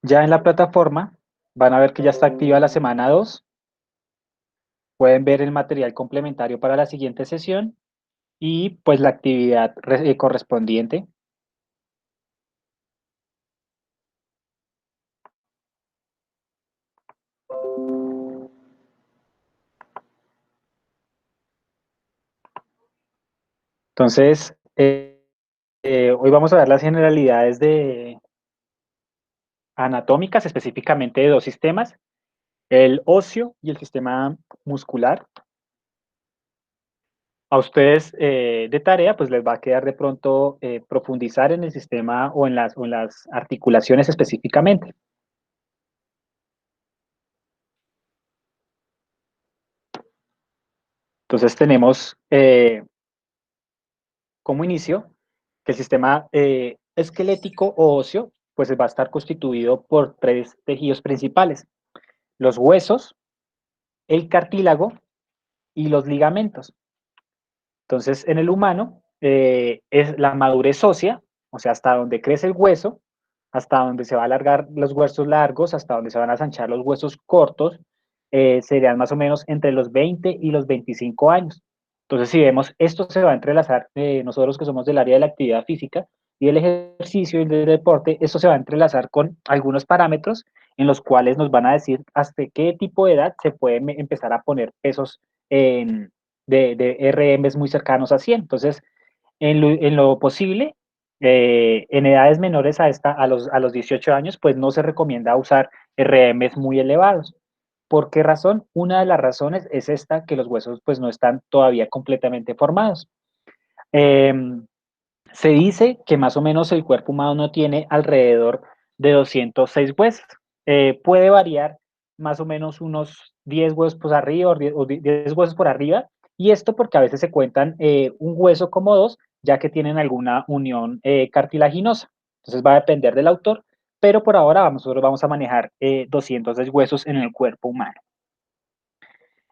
Ya en la plataforma van a ver que ya está activa la semana 2. Pueden ver el material complementario para la siguiente sesión y pues la actividad correspondiente. Entonces, hoy vamos a ver las generalidades anatómicas, específicamente de dos sistemas, el óseo y el sistema muscular. A ustedes de tarea, pues les va a quedar de pronto profundizar en el sistema o en las articulaciones específicamente. Entonces tenemos como inicio que el sistema esquelético o óseo pues va a estar constituido por tres tejidos principales: los huesos, el cartílago y los ligamentos. Entonces, en el humano es la madurez ósea, o sea, hasta donde crece el hueso, hasta donde se va a alargar los huesos largos, hasta donde se van a ensanchar los huesos cortos, serían más o menos entre los 20 y los 25 años. Entonces, si vemos, esto se va a entrelazar, nosotros que somos del área de la actividad física y del ejercicio y del deporte, esto se va a entrelazar con algunos parámetros en los cuales nos van a decir hasta qué tipo de edad se puede empezar a poner pesos en, de RMs muy cercanos a 100. Entonces, en lo posible, en edades menores a los 18 años, pues no se recomienda usar RMs muy elevados. ¿Por qué razón? Una de las razones es esta, que los huesos pues no están todavía completamente formados. Eh, Se dice que más o menos el cuerpo humano tiene alrededor de 206 huesos. Puede variar más o menos unos 10 huesos por arriba o 10 huesos por arriba, y esto porque a veces se cuentan un hueso como dos, ya que tienen alguna unión cartilaginosa. Entonces va a depender del autor, pero por ahora nosotros vamos a manejar 206 huesos en el cuerpo humano.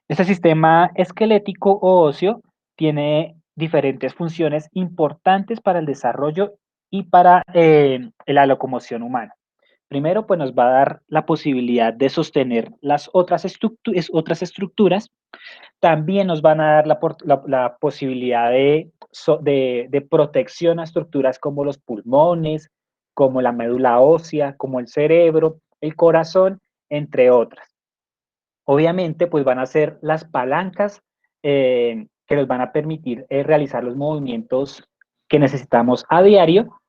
Este sistema esquelético o óseo tiene diferentes funciones importantes para el desarrollo y para la locomoción humana. Primero, pues nos va a dar la posibilidad de sostener las otras estructuras. También nos van a dar la posibilidad de protección a estructuras como los pulmones, como la médula ósea, como el cerebro, el corazón, entre otras. Obviamente, pues van a ser las palancas que nos van a permitir realizar los movimientos que necesitamos a diario,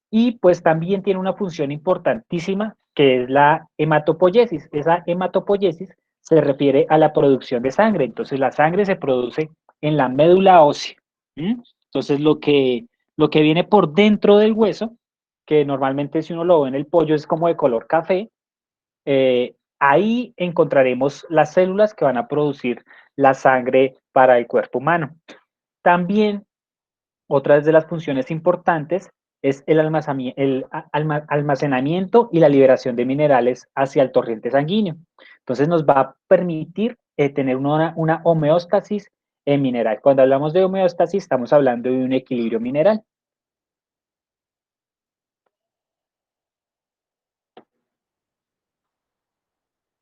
y pues también tiene una función importantísima que es la hematopoiesis. Esa hematopoiesis se refiere a la producción de sangre. Entonces la sangre se produce en la médula ósea. ¿Mm? Entonces lo que viene por dentro del hueso, que normalmente si uno lo ve en el pollo es como de color café, ahí encontraremos las células que van a producir la sangre para el cuerpo humano. También otra de las funciones importantes es el almacenamiento y la liberación de minerales hacia el torrente sanguíneo. Entonces nos va a permitir tener una homeostasis mineral. Cuando hablamos de homeostasis estamos hablando de un equilibrio mineral.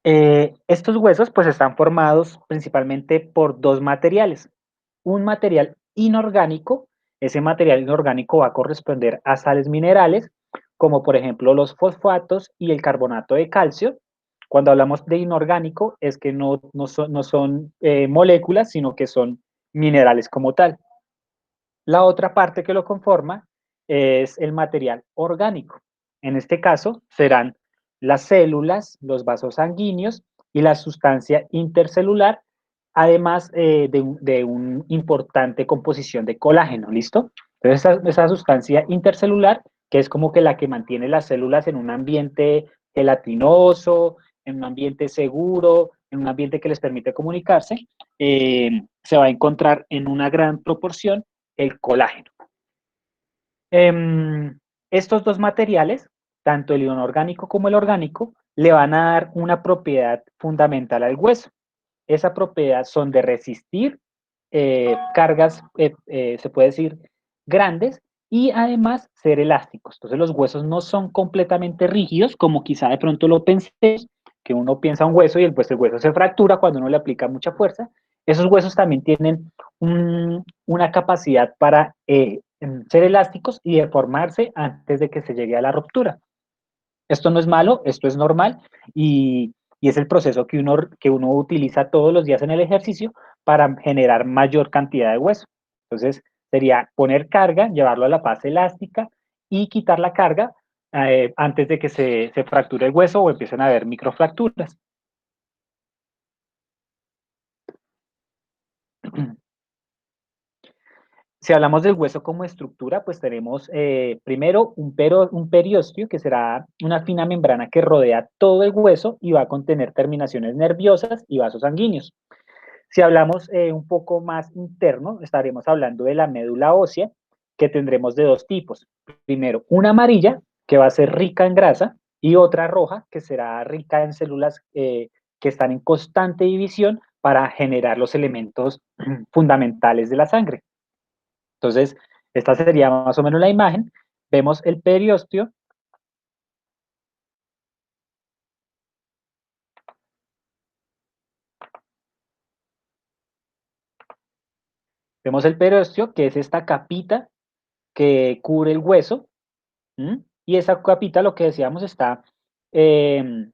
Estos huesos pues están formados principalmente por dos materiales. Un material inorgánico, ese material inorgánico va a corresponder a sales minerales, como por ejemplo los fosfatos y el carbonato de calcio. Cuando hablamos de inorgánico es que no son moléculas, sino que son minerales como tal. La otra parte que lo conforma es el material orgánico. En este caso serán las células, los vasos sanguíneos y la sustancia intercelular, además de una importante composición de colágeno, ¿listo? Entonces esa sustancia intercelular, que es como que la que mantiene las células en un ambiente gelatinoso, en un ambiente seguro, en un ambiente que les permite comunicarse, se va a encontrar en una gran proporción el colágeno. Estos dos materiales, tanto el inorgánico como el orgánico, le van a dar una propiedad fundamental al hueso. Esa propiedad son de resistir cargas, se puede decir, grandes, y además ser elásticos. Entonces los huesos no son completamente rígidos, como quizá de pronto lo pensé, que uno piensa un hueso y pues el hueso se fractura cuando uno le aplica mucha fuerza. Esos huesos también tienen una capacidad para ser elásticos y deformarse antes de que se llegue a la ruptura. Esto no es malo, esto es normal y es el proceso que uno utiliza todos los días en el ejercicio para generar mayor cantidad de hueso. Entonces, sería poner carga, llevarlo a la fase elástica y quitar la carga antes de que se fracture el hueso o empiecen a haber microfracturas. Si hablamos del hueso como estructura, pues tenemos primero un periósteo, que será una fina membrana que rodea todo el hueso y va a contener terminaciones nerviosas y vasos sanguíneos. Si hablamos un poco más interno, estaremos hablando de la médula ósea, que tendremos de dos tipos. Primero, una amarilla, que va a ser rica en grasa, y otra roja, que será rica en células que están en constante división para generar los elementos fundamentales de la sangre. Entonces, esta sería más o menos la imagen. Vemos el periósteo. Vemos el periósteo, que es esta capita que cubre el hueso. ¿M? Y esa capita, lo que decíamos, está eh,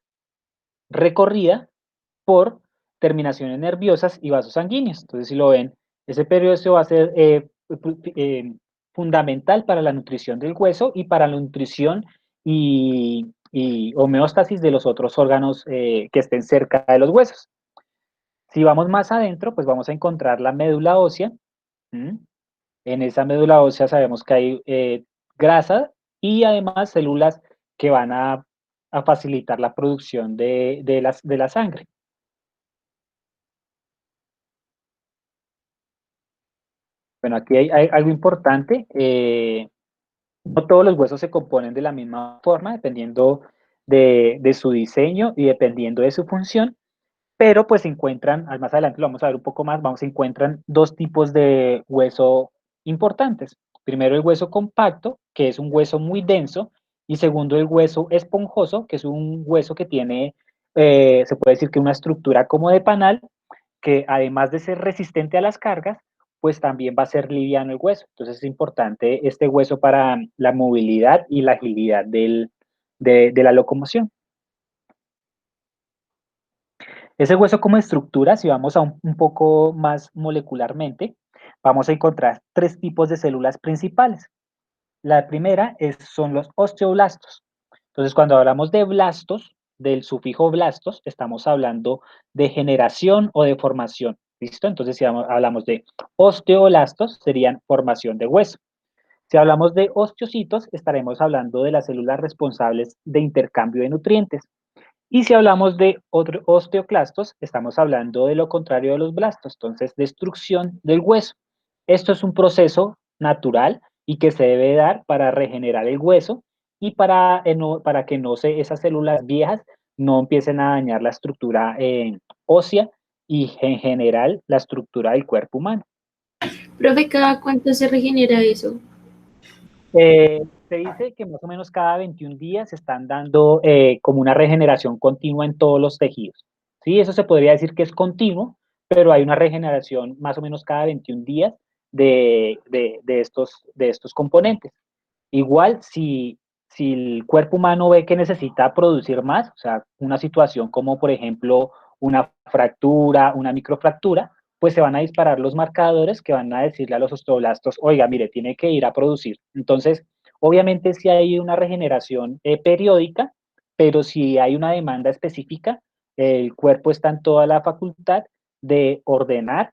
recorrida por terminaciones nerviosas y vasos sanguíneos. Entonces, si lo ven, ese periósteo va a ser fundamental para la nutrición del hueso y para la nutrición y homeostasis de los otros órganos que estén cerca de los huesos. Si vamos más adentro, pues vamos a encontrar la médula ósea. ¿M? En esa médula ósea sabemos que hay grasa y además células que van a facilitar la producción de la sangre. Bueno, aquí hay algo importante. No todos los huesos se componen de la misma forma, dependiendo de su diseño y dependiendo de su función, pero pues se encuentran, más adelante lo vamos a ver un poco más, se encuentran dos tipos de hueso importantes. Primero el hueso compacto, que es un hueso muy denso, y segundo el hueso esponjoso, que es un hueso que tiene, se puede decir que una estructura como de panal, que además de ser resistente a las cargas, pues también va a ser liviano el hueso. Entonces es importante este hueso para la movilidad y la agilidad de la locomoción. Ese hueso como estructura, si vamos a un poco más molecularmente, vamos a encontrar tres tipos de células principales. La primera son los osteoblastos. Entonces, cuando hablamos de blastos, del sufijo blastos, estamos hablando de generación o de formación. ¿Listo? Entonces, si hablamos de osteoblastos, serían formación de hueso. Si hablamos de osteocitos, estaremos hablando de las células responsables de intercambio de nutrientes. Y si hablamos de osteoclastos, estamos hablando de lo contrario de los blastos, entonces destrucción del hueso. Esto es un proceso natural y que se debe dar para regenerar el hueso y para que esas células viejas no empiecen a dañar la estructura ósea y en general la estructura del cuerpo humano. Profe, ¿cada cuánto se regenera eso? Se dice que más o menos cada 21 días se están dando como una regeneración continua en todos los tejidos. Sí, eso se podría decir que es continuo, pero hay una regeneración más o menos cada 21 días de estos componentes. Igual, si el cuerpo humano ve que necesita producir más, o sea, una situación como por ejemplo una fractura, una microfractura, pues se van a disparar los marcadores que van a decirle a los osteoblastos, oiga, mire, tiene que ir a producir. Entonces, obviamente si hay una regeneración periódica, pero si hay una demanda específica, el cuerpo está en toda la facultad de ordenar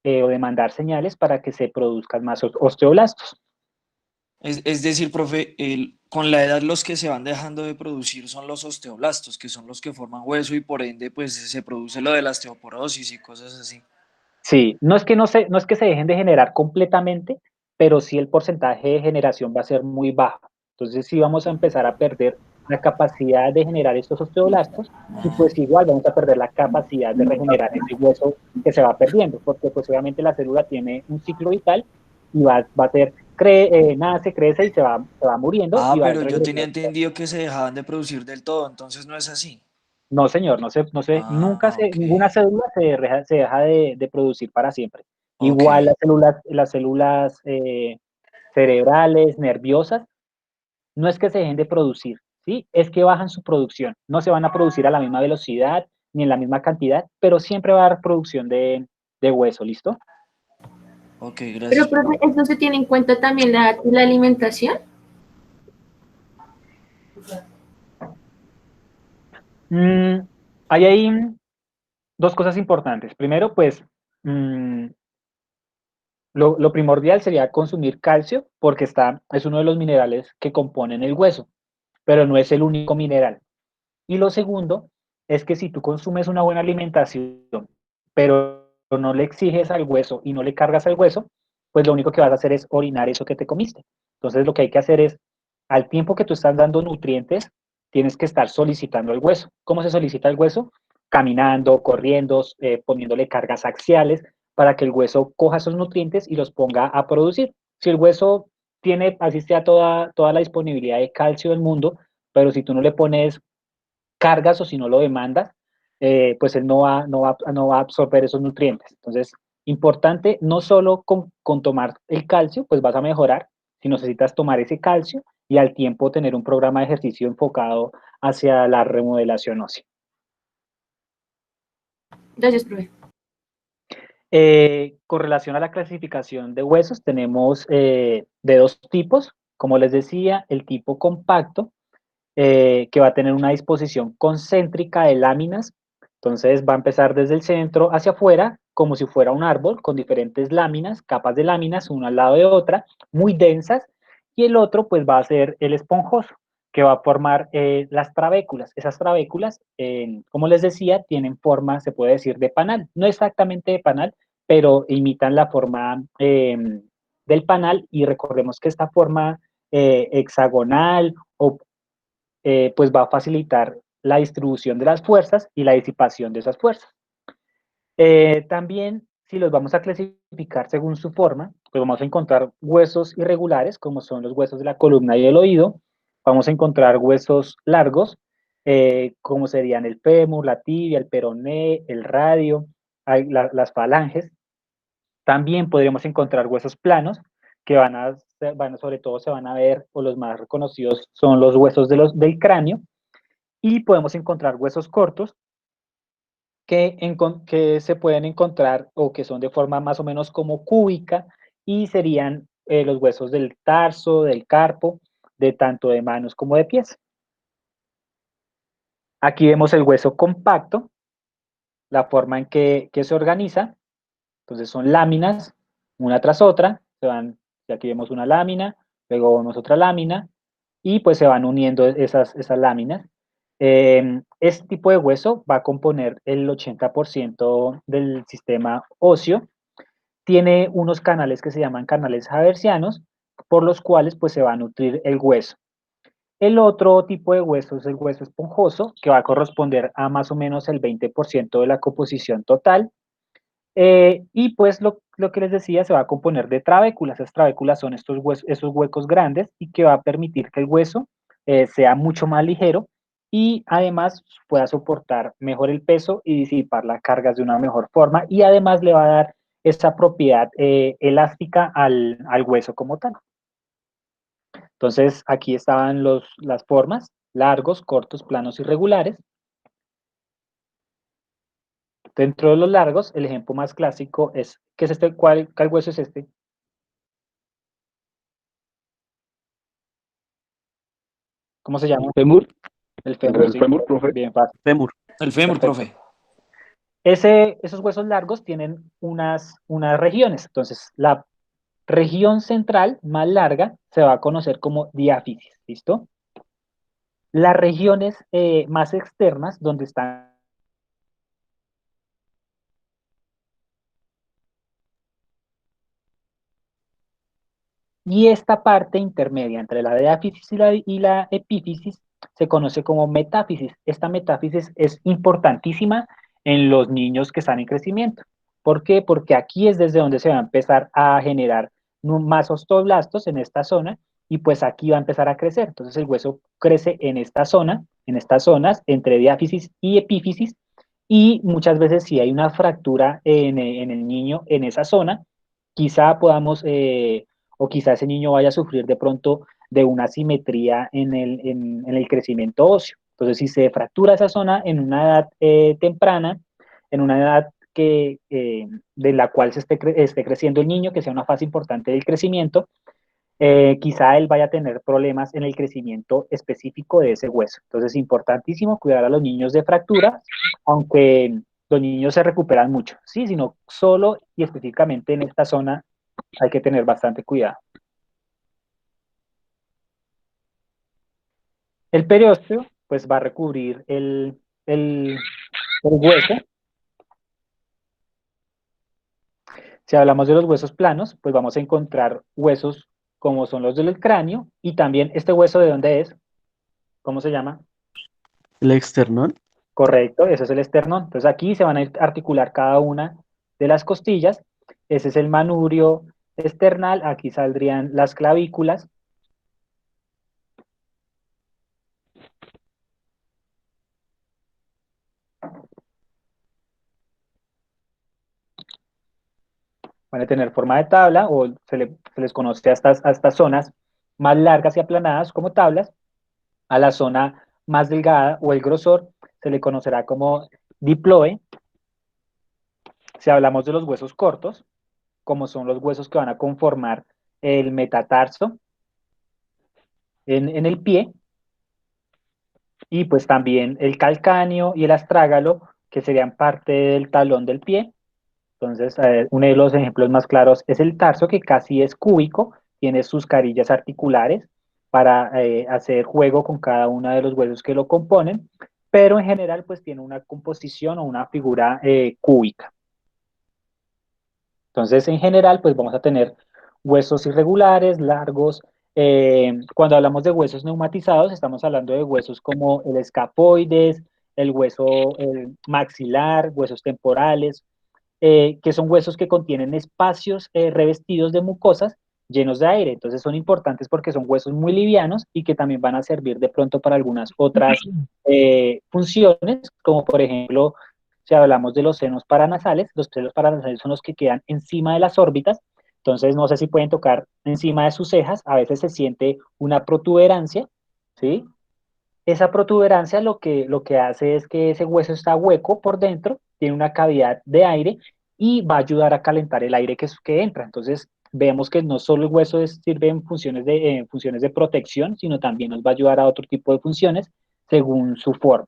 o de mandar señales para que se produzcan más osteoblastos. Es decir, profe, con la edad los que se van dejando de producir son los osteoblastos, que son los que forman hueso y por ende pues se produce lo de la osteoporosis y cosas así. Sí, no es que se dejen de generar completamente, pero sí el porcentaje de generación va a ser muy bajo. Entonces sí vamos a empezar a perder la capacidad de generar estos osteoblastos y pues igual vamos a perder la capacidad de regenerar ese hueso que se va perdiendo, porque pues obviamente la célula tiene un ciclo vital y va a ser nace, crece y se va muriendo Ah, y va pero yo tenía regresando. entendido que se dejaban de producir del todo, entonces no es así. No, señor, nunca Ah, ok. ninguna célula se deja de producir para siempre. Ok. Igual las células cerebrales, nerviosas, no es que se dejen de producir, ¿sí? Es que bajan su producción. No se van a producir a la misma velocidad ni en la misma cantidad, pero siempre va a haber producción de hueso, ¿listo? Ok, Pero, gracias, profe, profe. ¿esto se tiene en cuenta también la alimentación? Mm, hay ahí dos cosas importantes. Primero, pues, mm, lo primordial sería consumir calcio porque es uno de los minerales que componen el hueso, pero no es el único mineral. Y lo segundo es que si tú consumes una buena alimentación, pero no le exiges al hueso y no le cargas al hueso, pues lo único que vas a hacer es orinar eso que te comiste. Entonces lo que hay que hacer es, al tiempo que tú estás dando nutrientes, tienes que estar solicitando el hueso. ¿Cómo se solicita el hueso? Caminando, corriendo, poniéndole cargas axiales para que el hueso coja esos nutrientes y los ponga a producir. Si el hueso tiene, así sea toda la disponibilidad de calcio del mundo, pero si tú no le pones cargas o si no lo demandas, pues él no va a absorber esos nutrientes. Entonces, importante no solo con tomar el calcio, pues vas a mejorar, si necesitas tomar ese calcio y al tiempo tener un programa de ejercicio enfocado hacia la remodelación ósea. Gracias, profe. Con relación a la clasificación de huesos, tenemos de dos tipos, como les decía, el tipo compacto, que va a tener una disposición concéntrica de láminas. Entonces va a empezar desde el centro hacia afuera, como si fuera un árbol, con diferentes láminas, capas de láminas, una al lado de otra, muy densas, y el otro pues va a ser el esponjoso, que va a formar las trabéculas. Esas trabéculas, como les decía, tienen forma, se puede decir, de panal. No exactamente de panal, pero imitan la forma del panal y recordemos que esta forma hexagonal o pues va a facilitar la distribución de las fuerzas y la disipación de esas fuerzas. También, si los vamos a clasificar según su forma, pues vamos a encontrar huesos irregulares, como son los huesos de la columna y el oído. Vamos a encontrar huesos largos, como serían el fémur, la tibia, el peroné, el radio, las falanges. También podríamos encontrar huesos planos, que sobre todo se van a ver, o los más reconocidos son los huesos del cráneo, y podemos encontrar huesos cortos que se pueden encontrar o que son de forma más o menos como cúbica y serían los huesos del tarso, del carpo, de tanto de manos como de pies. Aquí vemos el hueso compacto, la forma en que se organiza. Entonces son láminas, una tras otra, y aquí vemos una lámina, luego vemos otra lámina, y pues se van uniendo esas láminas. Este tipo de hueso va a componer el 80% del sistema óseo. Tiene unos canales que se llaman canales haversianos, por los cuales pues se va a nutrir el hueso. El otro tipo de hueso es el hueso esponjoso, que va a corresponder a más o menos el 20% de la composición total. Y pues lo que les decía, se va a componer de trabéculas. Esas trabéculas son esos huecos grandes y que va a permitir que el hueso sea mucho más ligero y además pueda soportar mejor el peso y disipar las cargas de una mejor forma y además le va a dar esa propiedad elástica al hueso como tal. Entonces aquí estaban las formas, largos, cortos, planos y regulares. Dentro de los largos, el ejemplo más clásico es, ¿qué es este? ¿Cuál hueso es este? ¿Cómo se llama? Fémur, El fémur, el sí. fémur, profe. Bien fácil. Fémur. El fémur, Perfecto. profe. Esos huesos largos tienen unas regiones. Entonces, la región central más larga se va a conocer como diáfisis, ¿listo? Las regiones más externas, donde están. Y esta parte intermedia entre la diáfisis y la epífisis se conoce como metáfisis. Esta metáfisis es importantísima en los niños que están en crecimiento. ¿Por qué? Porque aquí es desde donde se va a empezar a generar más osteoblastos en esta zona, y pues aquí va a empezar a crecer. Entonces el hueso crece en esta zona, en estas zonas, entre diáfisis y epífisis, y muchas veces si hay una fractura en el niño en esa zona, quizá podamos, o quizá ese niño vaya a sufrir de pronto de una asimetría en el crecimiento óseo. Entonces, si se fractura esa zona en una edad temprana, en una edad de la cual se esté creciendo el niño, que sea una fase importante del crecimiento, quizá él vaya a tener problemas en el crecimiento específico de ese hueso. Entonces, es importantísimo cuidar a los niños de fractura, aunque los niños se recuperan mucho, sí, sino solo y específicamente en esta zona hay que tener bastante cuidado. El periósteo, pues va a recubrir el hueso. Si hablamos de los huesos planos, pues vamos a encontrar huesos como son los del cráneo, y también este hueso, ¿de dónde es? ¿Cómo se llama? El externón. Correcto, ese es el esternón. Entonces aquí se van a articular cada una de las costillas. Ese es el manubrio esternal, aquí saldrían las clavículas. Van a tener forma de tabla, o se les conoce a estas zonas más largas y aplanadas como tablas. A la zona más delgada o el grosor se le conocerá como diploe. Si hablamos de los huesos cortos, como son los huesos que van a conformar el metatarso en el pie, y pues también el calcáneo y el astrágalo, que serían parte del talón del pie. Entonces, uno de los ejemplos más claros es el tarso, que casi es cúbico, tiene sus carillas articulares para hacer juego con cada uno de los huesos que lo componen, pero en general pues tiene una composición o una figura cúbica. Entonces, en general, pues vamos a tener huesos irregulares, largos. Cuando hablamos de huesos neumatizados, estamos hablando de huesos como el escafoides, el hueso maxilar, huesos temporales, que son huesos que contienen espacios revestidos de mucosas llenos de aire. Entonces son importantes porque son huesos muy livianos y que también van a servir de pronto para algunas otras funciones, como por ejemplo, si hablamos de los senos paranasales, los senos paranasales son los que quedan encima de las órbitas. Entonces no sé si pueden tocar encima de sus cejas, a veces se siente una protuberancia, ¿sí? Esa protuberancia lo que hace es que ese hueso está hueco por dentro, tiene una cavidad de aire y va a ayudar a calentar el aire que entra. Entonces, vemos que no solo el hueso sirve en funciones de protección, sino también nos va a ayudar a otro tipo de funciones según su forma.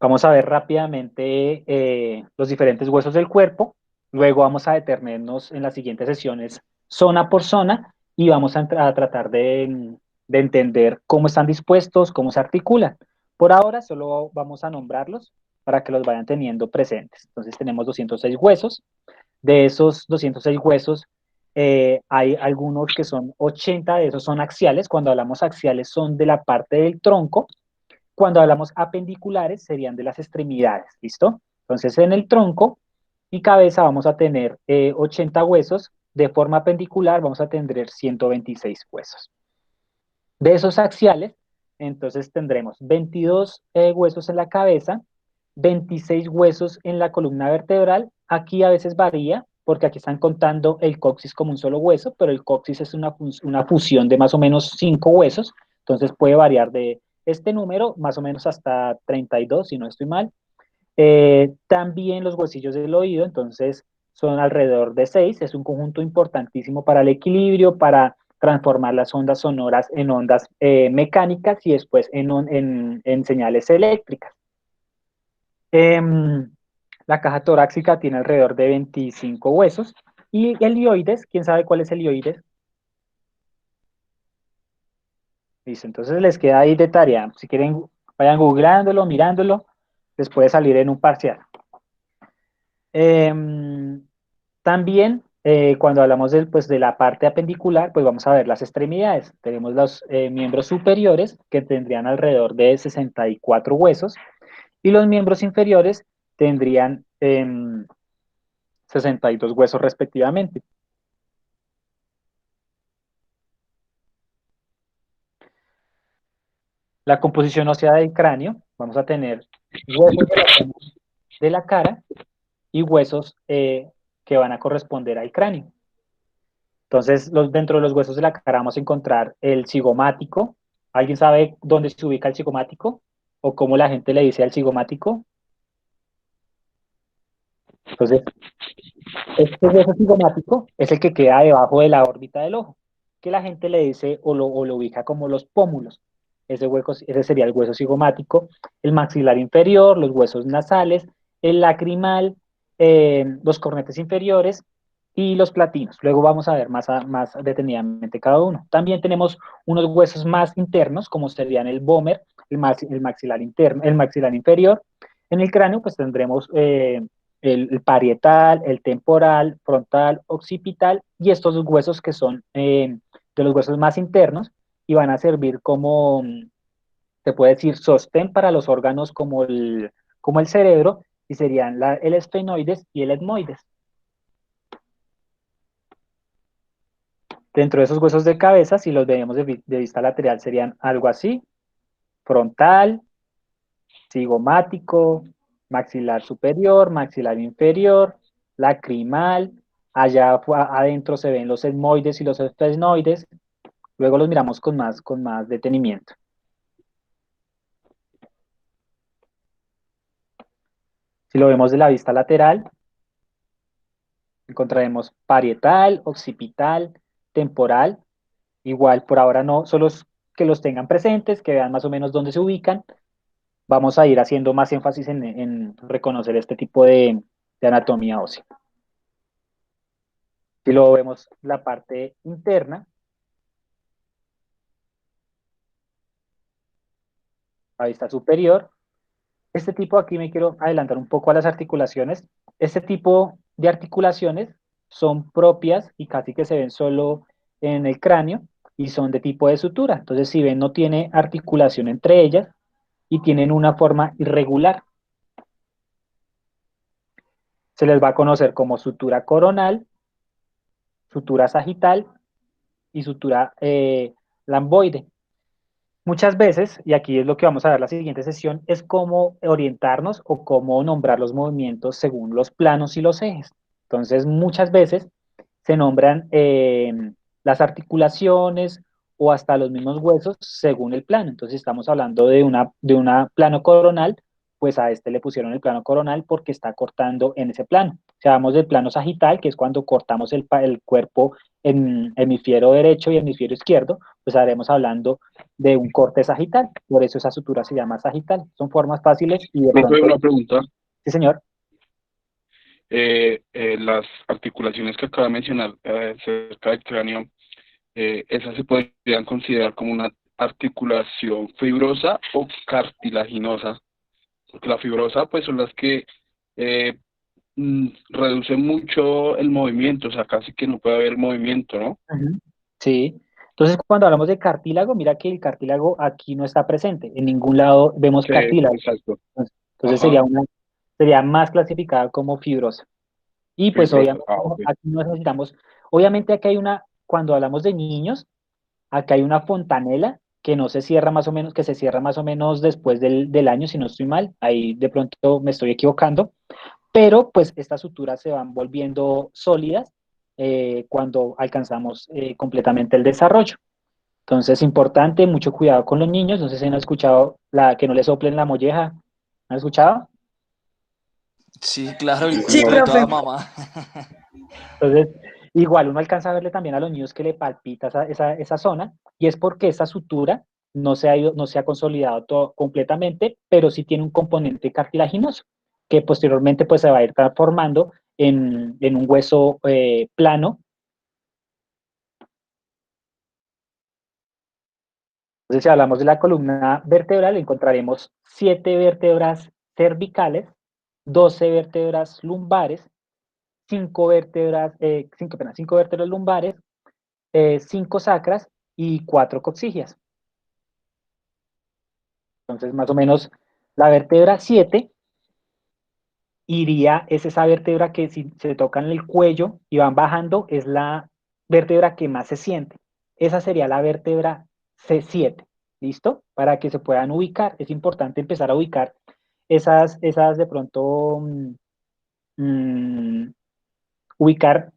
Vamos a ver rápidamente los diferentes huesos del cuerpo. Luego vamos a detenernos en las siguientes sesiones zona por zona y vamos a tratar de entender cómo están dispuestos, cómo se articulan. Por ahora solo vamos a nombrarlos para que los vayan teniendo presentes. Entonces tenemos 206 huesos. De esos 206 huesos, hay algunos que son 80 de esos son axiales. Cuando hablamos axiales son de la parte del tronco. Cuando hablamos apendiculares serían de las extremidades, ¿listo? Entonces en el tronco y cabeza vamos a tener 80 huesos, de forma apendicular vamos a tener 126 huesos. De esos axiales, entonces tendremos 22 huesos en la cabeza, 26 huesos en la columna vertebral. Aquí a veces varía, porque aquí están contando el coxis como un solo hueso, pero el coxis es una fusión de más o menos 5 huesos, entonces puede variar de este número más o menos hasta 32, si no estoy mal. También los huesillos del oído, entonces son alrededor de 6, es un conjunto importantísimo para el equilibrio, para transformar las ondas sonoras en ondas mecánicas y después en señales eléctricas. La caja torácica tiene alrededor de 25 huesos. Y el ioides, ¿quién sabe cuál es el ioides? Listo, entonces les queda ahí de tarea. Si quieren, vayan googleándolo, mirándolo, les puede salir en un parcial. También, cuando hablamos pues, de la parte apendicular, pues vamos a ver las extremidades. Tenemos los miembros superiores, que tendrían alrededor de 64 huesos, y los miembros inferiores tendrían 62 huesos respectivamente. La composición ósea del cráneo, vamos a tener huesos de la cara y huesos que van a corresponder al cráneo. Entonces, dentro de los huesos de la cara vamos a encontrar el cigomático. ¿Alguien sabe dónde se ubica el cigomático? ¿O cómo la gente le dice al cigomático? Entonces, este hueso cigomático es el que queda debajo de la órbita del ojo, que la gente le dice o lo ubica como los pómulos. Ese sería el hueso cigomático, el maxilar inferior, los huesos nasales, el lacrimal, los cornetes inferiores y los platinos. Luego vamos a ver más detenidamente cada uno. También tenemos unos huesos más internos, como serían el vómer, el maxilar interno, el maxilar inferior. En el cráneo, pues tendremos el parietal, el temporal, frontal, occipital y estos dos huesos que son de los huesos más internos y van a servir como, se puede decir, sostén para los órganos como el cerebro y serían el esfenoides y el etmoides. Dentro de esos huesos de cabeza, si los vemos de vista lateral, serían algo así: frontal, cigomático, maxilar superior, maxilar inferior, lacrimal, allá adentro se ven los etmoides y los esfenoides, luego los miramos con más detenimiento. Si lo vemos de la vista lateral, encontraremos parietal, occipital, temporal, igual por ahora no, solo que los tengan presentes, que vean más o menos dónde se ubican. Vamos a ir haciendo más énfasis en reconocer este tipo de anatomía ósea. Si lo vemos la parte interna, la vista superior, este tipo, aquí me quiero adelantar un poco a las articulaciones. Este tipo de articulaciones son propias y casi que se ven solo en el cráneo y son de tipo de sutura. Entonces, si ven, no tiene articulación entre ellas y tienen una forma irregular. Se les va a conocer como sutura coronal, sutura sagital y sutura lamboide. Muchas veces, y aquí es lo que vamos a ver la siguiente sesión, es cómo orientarnos o cómo nombrar los movimientos según los planos y los ejes. Entonces, muchas veces se nombran las articulaciones o hasta los mismos huesos según el plano. Entonces, estamos hablando de una plano coronal, pues a este le pusieron el plano coronal porque está cortando en ese plano. Si hablamos del plano sagital, que es cuando cortamos el cuerpo en hemisferio derecho y hemisferio izquierdo, pues estaremos hablando de un corte sagital, por eso esa sutura se llama sagital. Son formas fáciles y de Profe, pronto... una pregunta. Sí, señor. Las articulaciones que acaba de mencionar cerca del cráneo, ¿esas se podrían considerar como una articulación fibrosa o cartilaginosa? Porque la fibrosa, pues, son las que reducen mucho el movimiento, o sea, casi que no puede haber movimiento, ¿no? Ujú. Sí. Entonces, cuando hablamos de cartílago, mira que el cartílago aquí no está presente. En ningún lado vemos Sí, cartílago. exacto. Entonces Ajá, sería más clasificada como fibrosa. Y pues fibrosa. obviamente Ah, ok. aquí no necesitamos, obviamente aquí hay cuando hablamos de niños, acá hay una fontanela que no se cierra más o menos, que se cierra más o menos después del año, si no estoy mal. Ahí de pronto me estoy equivocando. Pero pues estas suturas se van volviendo sólidas cuando alcanzamos completamente el desarrollo. Entonces, importante, mucho cuidado con los niños. No sé si han escuchado que no le soplen la molleja. ¿Han escuchado? Sí, claro, el Sí, cuento de profe. toda mamá. Entonces, igual uno alcanza a verle también a los niños que le palpita esa zona, y es porque esa sutura no se ha consolidado todo completamente, pero sí tiene un componente cartilaginoso, que posteriormente pues se va a ir transformando en un hueso plano. Entonces, si hablamos de la columna vertebral, encontraremos 7 vértebras cervicales, 12 vértebras lumbares, 5 vértebras lumbares, 5 sacras y 4 coxigias. Entonces, más o menos, la vértebra 7 es esa vértebra que si se tocan el cuello y van bajando, es la vértebra que más se siente. Esa sería la vértebra C7, ¿listo? Para que se puedan ubicar. Es importante empezar a ubicar esas de pronto, ubicar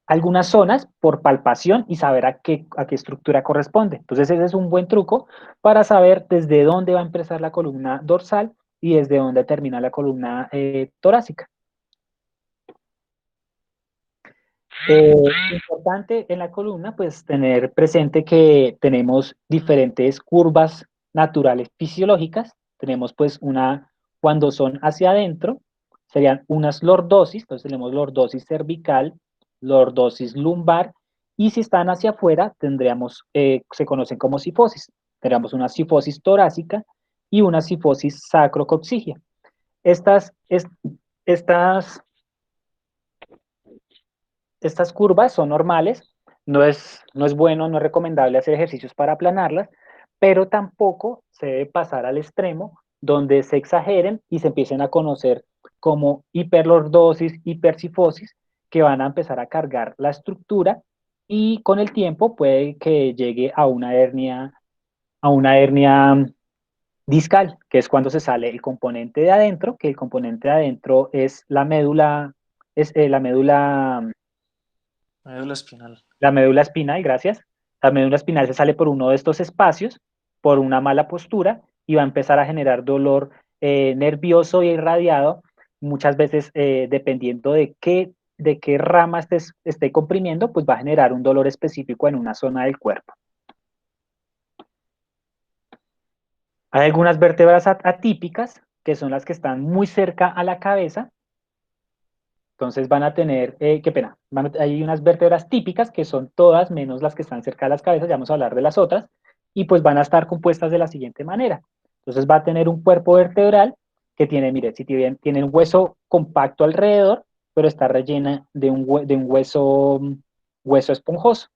algunas zonas por palpación y saber a qué estructura corresponde. Entonces ese es un buen truco para saber desde dónde va a empezar la columna dorsal y desde dónde termina la columna torácica. Importante en la columna, pues tener presente que tenemos diferentes curvas naturales fisiológicas. Tenemos pues cuando son hacia adentro, serían unas lordosis, entonces tenemos lordosis cervical, lordosis lumbar, y si están hacia afuera, se conocen como sifosis. Tendríamos una sifosis torácica y una sifosis sacrococcígea. Estas Estas curvas son normales, no es bueno, no es recomendable hacer ejercicios para aplanarlas, pero tampoco se debe pasar al extremo donde se exageren y se empiecen a conocer como hiperlordosis, hipercifosis, que van a empezar a cargar la estructura y con el tiempo puede que llegue a una hernia discal, que es cuando se sale el componente de adentro, que el componente de adentro es la médula, Médula espinal. la médula espinal, gracias. La médula espinal se sale por uno de estos espacios, por una mala postura, y va a empezar a generar dolor nervioso y irradiado, muchas veces dependiendo de qué rama esté comprimiendo, pues va a generar un dolor específico en una zona del cuerpo. Hay algunas vértebras atípicas, que son las que están muy cerca a la cabeza. Entonces van a tener, qué pena, hay unas vértebras típicas que son todas menos las que están cerca de las cabezas, ya vamos a hablar de las otras, y pues van a estar compuestas de la siguiente manera. Entonces va a tener un cuerpo vertebral que tiene, mire, si tiene un hueso compacto alrededor, pero está rellena de un hueso esponjoso.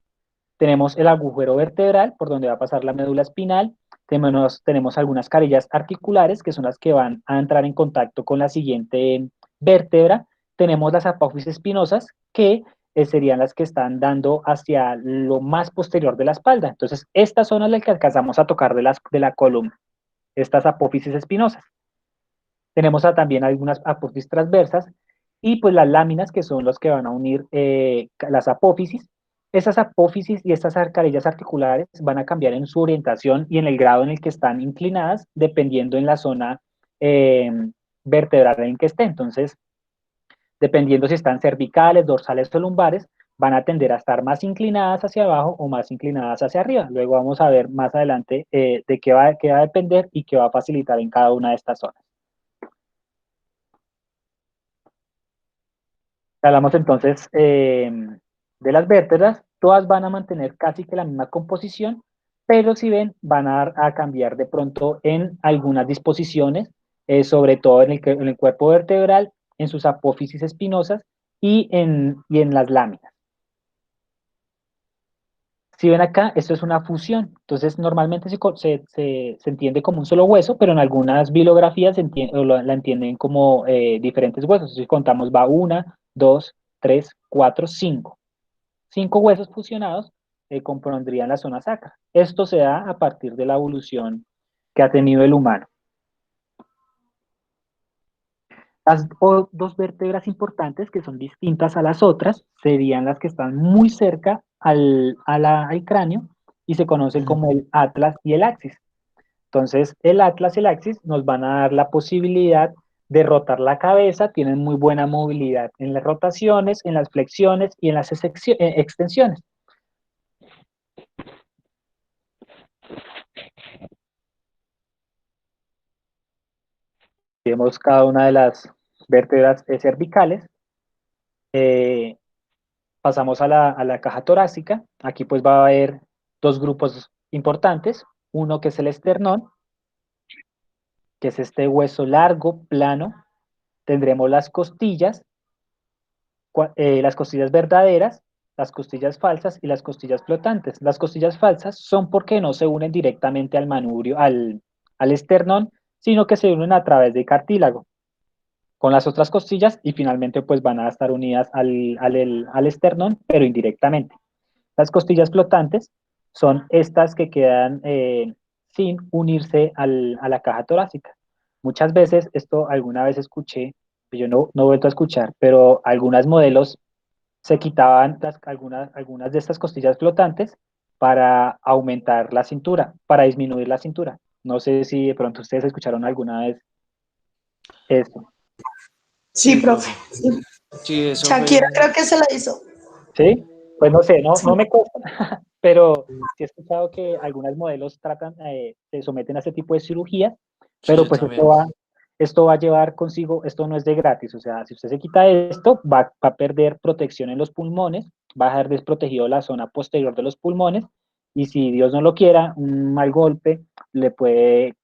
Tenemos el agujero vertebral, por donde va a pasar la médula espinal. Tenemos algunas carillas articulares, que son las que van a entrar en contacto con la siguiente vértebra. Tenemos las apófisis espinosas, que serían las que están dando hacia lo más posterior de la espalda. Entonces, estas son las que alcanzamos a tocar de la columna, estas apófisis espinosas. Tenemos también algunas apófisis transversas y pues las láminas, que son los que van a unir las apófisis. Esas apófisis y estas carillas articulares van a cambiar en su orientación y en el grado en el que están inclinadas, dependiendo en la zona eh, vertebral en que esté. Entonces, dependiendo si están cervicales, dorsales o lumbares, van a tender a estar más inclinadas hacia abajo o más inclinadas hacia arriba. Luego vamos a ver más adelante de qué va a depender y qué va a facilitar en cada una de estas zonas. Hablamos entonces de las vértebras, todas van a mantener casi que la misma composición, pero si ven, van a cambiar de pronto en algunas disposiciones, sobre todo en el cuerpo vertebral, en sus apófisis espinosas y en las láminas. Si ven acá, esto es una fusión, entonces normalmente se entiende como un solo hueso, pero en algunas bibliografías la entienden como diferentes huesos. Si contamos, va 1, 2, 3, 4, 5. 5 huesos fusionados compondrían la zona sacra. Esto se da a partir de la evolución que ha tenido el humano. Las dos vértebras importantes que son distintas a las otras serían las que están muy cerca al cráneo y se conocen como el atlas y el axis. Entonces, el atlas y el axis nos van a dar la posibilidad de rotar la cabeza, tienen muy buena movilidad en las rotaciones, en las flexiones y en las extensiones. Vemos cada una de las vértebras cervicales. Pasamos a la caja torácica. Aquí pues va a haber dos grupos importantes. Uno que es el esternón, que es este hueso largo, plano. Tendremos las costillas verdaderas, las costillas falsas y las costillas flotantes. Las costillas falsas son porque no se unen directamente al manubrio, al esternón, sino que se unen a través de cartílago. con las otras costillas y finalmente pues van a estar unidas al esternón, pero indirectamente. Las costillas flotantes son estas que quedan sin unirse a la caja torácica. Muchas veces, esto alguna vez escuché, yo no he vuelto a escuchar, pero algunos modelos se quitaban algunas de estas costillas flotantes para aumentar la cintura, para disminuir la cintura. No sé si de pronto ustedes escucharon alguna vez esto. Sí, Sí, profe. profe. Sí. Sí, eso Shakira fue. creo que se la hizo. ¿Sí? Pues no sé, Sí. no me consta, pero sí he escuchado que algunos modelos se someten a este tipo de cirugía, Sí, pero yo pues también. esto va a llevar consigo, esto no es de gratis, o sea, si usted se quita esto, va a perder protección en los pulmones, va a dejar desprotegido la zona posterior de los pulmones, y si Dios no lo quiera, un mal golpe le puede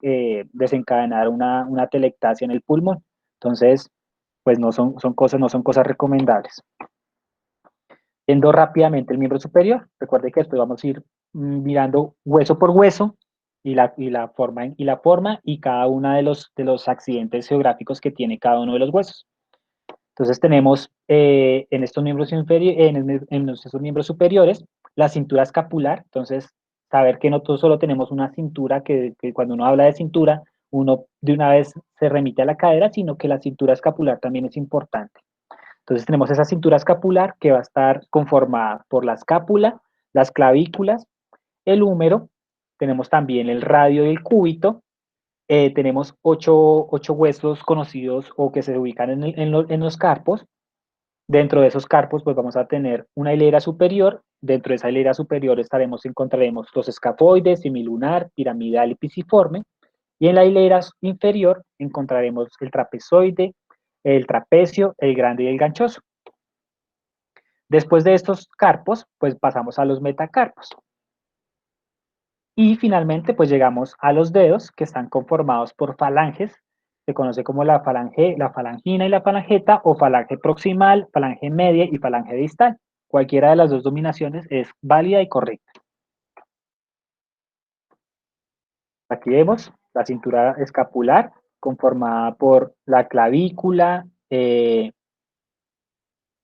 desencadenar una atelectasia en el pulmón. Entonces, pues no son cosas recomendables. Viendo rápidamente el miembro superior, recuerde que después vamos a ir mirando hueso por hueso y la forma y cada uno de los accidentes geográficos que tiene cada uno de los huesos. Entonces tenemos en estos miembros en estos miembros superiores la cintura escapular. Entonces, saber que no solo tenemos una cintura, que cuando uno habla de cintura, uno de una vez se remite a la cadera, sino que la cintura escapular también es importante. Entonces tenemos esa cintura escapular que va a estar conformada por la escápula, las clavículas, el húmero, tenemos también el radio y el cúbito, tenemos ocho huesos conocidos o que se ubican en los carpos. Dentro de esos carpos pues vamos a tener una hilera superior, dentro de esa hilera superior encontraremos los escafoides, semilunar, piramidal y pisiforme, y en la hilera inferior encontraremos el trapezoide, el trapecio, el grande y el ganchoso. Después de estos carpos, pues pasamos a los metacarpos. Y finalmente, pues llegamos a los dedos, que están conformados por falanges. Se conoce como la falangina y la falangeta, o falange proximal, falange media y falange distal. Cualquiera de las dos dominaciones es válida y correcta. Aquí vemos la cintura escapular, conformada por la clavícula, el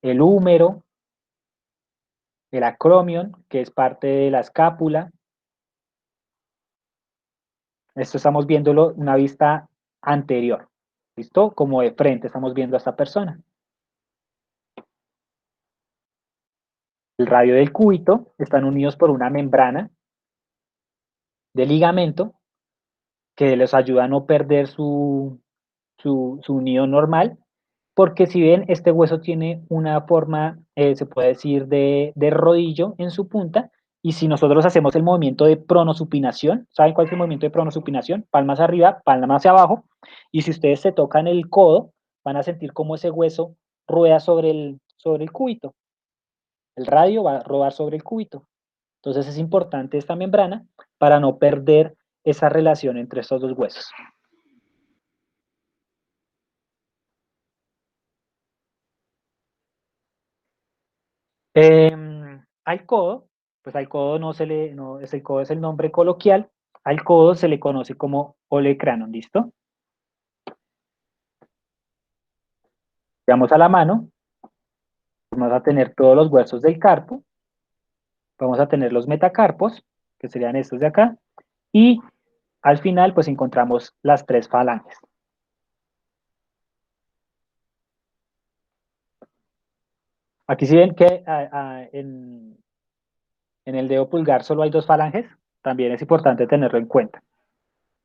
húmero, el acromion, que es parte de la escápula. Esto estamos viéndolo una vista anterior, ¿listo? Como de frente estamos viendo a esta persona. El radio del cúbito están unidos por una membrana de ligamento que les ayuda a no perder su unión normal, porque si ven, este hueso tiene una forma, se puede decir, de rodillo en su punta, y si nosotros hacemos el movimiento de pronosupinación, ¿saben cuál es el movimiento de pronosupinación? Palmas arriba, palmas hacia abajo, y si ustedes se tocan el codo, van a sentir cómo ese hueso rueda sobre el cúbito. El radio va a rodar sobre el cúbito. Entonces es importante esta membrana para no perder esa relación entre estos dos huesos. Al codo, pues al codo el codo es el nombre coloquial, al codo se le conoce como olecranon, ¿listo? Vamos a la mano, vamos a tener todos los huesos del carpo, vamos a tener los metacarpos, que serían estos de acá, y al final pues encontramos las tres falanges. Aquí sí ven que en el dedo pulgar solo hay dos falanges, también es importante tenerlo en cuenta.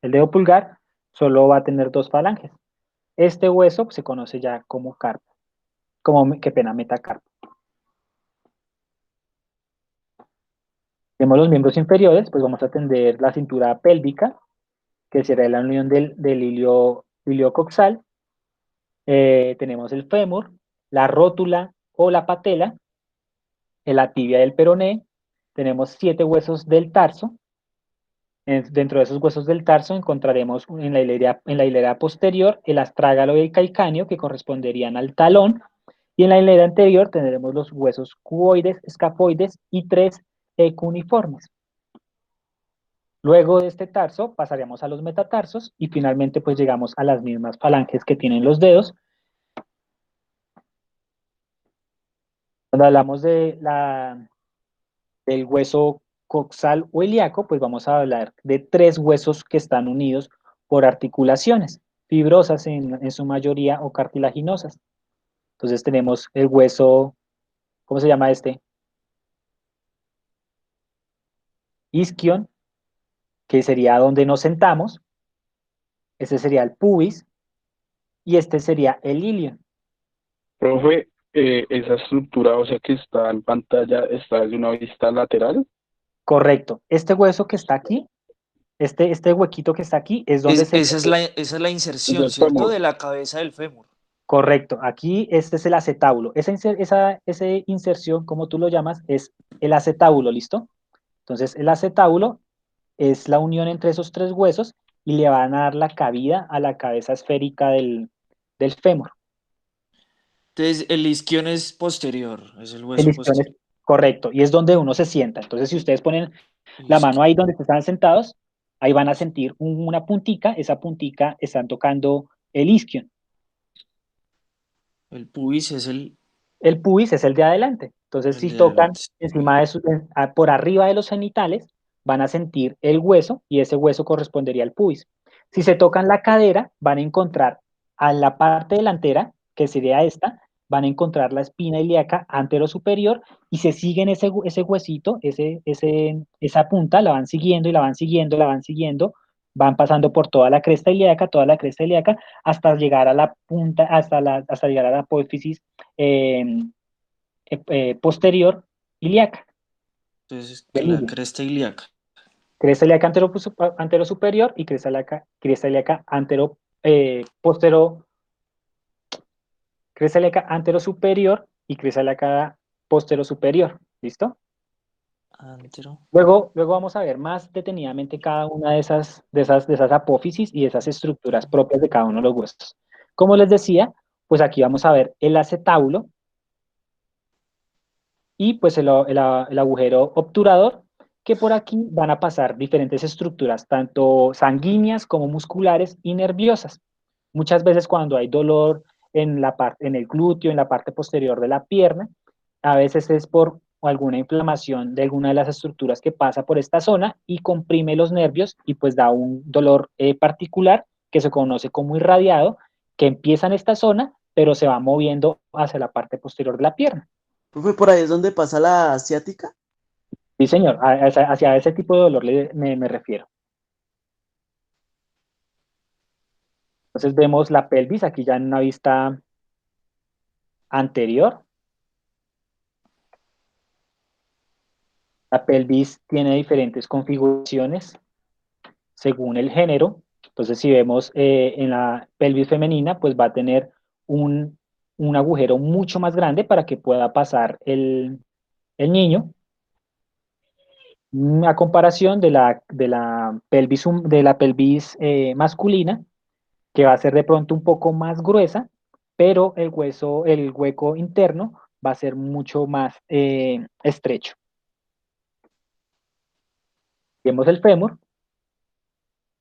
El dedo pulgar solo va a tener dos falanges. Este hueso se conoce ya como carpo, qué pena, metacarpo. Tenemos los miembros inferiores, pues vamos a tener la cintura pélvica, que será la unión del ilio coxal. Tenemos el fémur, la rótula o la patela, la tibia del peroné. Tenemos 7 huesos del tarso. Dentro de esos huesos del tarso encontraremos en la hilera posterior el astrágalo y el calcáneo, que corresponderían al talón, y en la hilera anterior tendremos los huesos cuboides, escafoides y 3 cuneiformes. Luego de este tarso pasaríamos a los metatarsos y finalmente pues llegamos a las mismas falanges que tienen los dedos, Cuando hablamos del hueso coxal o ilíaco, pues vamos a hablar de tres huesos que están unidos por articulaciones, fibrosas en su mayoría o cartilaginosas. Entonces tenemos el hueso, ¿cómo se llama este? Isquion, que sería donde nos sentamos. Este sería el pubis y este sería el ilion. Profe, esa estructura, o sea, que está en pantalla, está desde una vista lateral. Correcto. Este hueso que está aquí, este huequito que está aquí, es donde se... Esa es la inserción, Del ¿cierto? fémur. De la cabeza del fémur. Correcto. Aquí este es el acetábulo. Esa inserción, como tú lo llamas, es el acetábulo, ¿listo? Entonces, el acetábulo es la unión entre esos tres huesos y le van a dar la cabida a la cabeza esférica del fémur. Entonces, el isquion es posterior, es el El hueso isquion es posterior. correcto y es donde uno se sienta. Entonces, si ustedes ponen la mano ahí Isquion. donde están sentados, ahí van a sentir una puntica, esa puntica están tocando el isquion. El pubis es El pubis es el de adelante. Entonces, el si de tocan adelante. encima de por arriba de los genitales, van a sentir el hueso y ese hueso correspondería al pubis. Si se tocan la cadera, van a encontrar a la parte delantera, que sería esta, van a encontrar la espina ilíaca anterosuperior y se siguen ese huesito, esa punta, la van siguiendo y la van siguiendo, la van siguiendo, van pasando por toda la cresta ilíaca, hasta llegar a la punta, hasta llegar a la apófisis eh, posterior ilíaca Entonces, que del la ilio. cresta ilíaca. Cresta ilíaca antero superior y cresta ilíaca cresta ilíaca antero superior y cresta ilíaca postero superior. ¿Listo? Antero. Luego vamos a ver más detenidamente cada una de esas apófisis y de esas estructuras propias de cada uno de los huesos. Como les decía, pues aquí vamos a ver el acetábulo y pues el agujero obturador, que por aquí van a pasar diferentes estructuras, tanto sanguíneas como musculares y nerviosas. Muchas veces cuando hay dolor en el glúteo, en la parte posterior de la pierna, a veces es por alguna inflamación de alguna de las estructuras que pasa por esta zona y comprime los nervios y pues da un dolor particular que se conoce como irradiado, que empieza en esta zona, pero se va moviendo hacia la parte posterior de la pierna. Profe, por ahí es donde pasa la asiática. Sí, señor, hacia ese tipo de dolor me refiero. Entonces vemos la pelvis aquí ya en una vista anterior. La pelvis tiene diferentes configuraciones según el género. Entonces, si vemos en la pelvis femenina, pues va a tener un agujero mucho más grande para que pueda pasar el niño, a comparación de la pelvis masculina, que va a ser de pronto un poco más gruesa, pero el hueco interno va a ser mucho más estrecho. Vemos el fémur,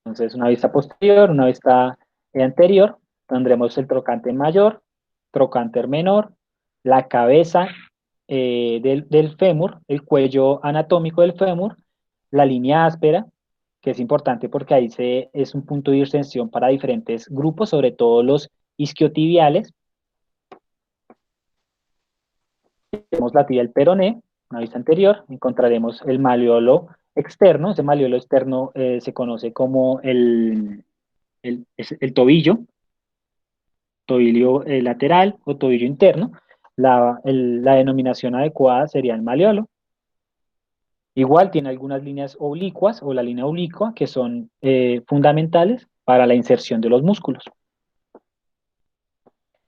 entonces una vista posterior, una vista anterior, tendremos el trocánter mayor, trocánter menor, la cabeza del fémur, el cuello anatómico del fémur, la línea áspera, que es importante porque ahí es un punto de extensión para diferentes grupos, sobre todo los isquiotibiales. Tenemos la tibia del peroné, una vista anterior, encontraremos el malleolo externo, ese malleolo externo se conoce como el tobillo lateral o tobillo interno. La denominación adecuada sería el malleolo. Igual tiene algunas líneas oblicuas o la línea oblicua que son fundamentales para la inserción de los músculos.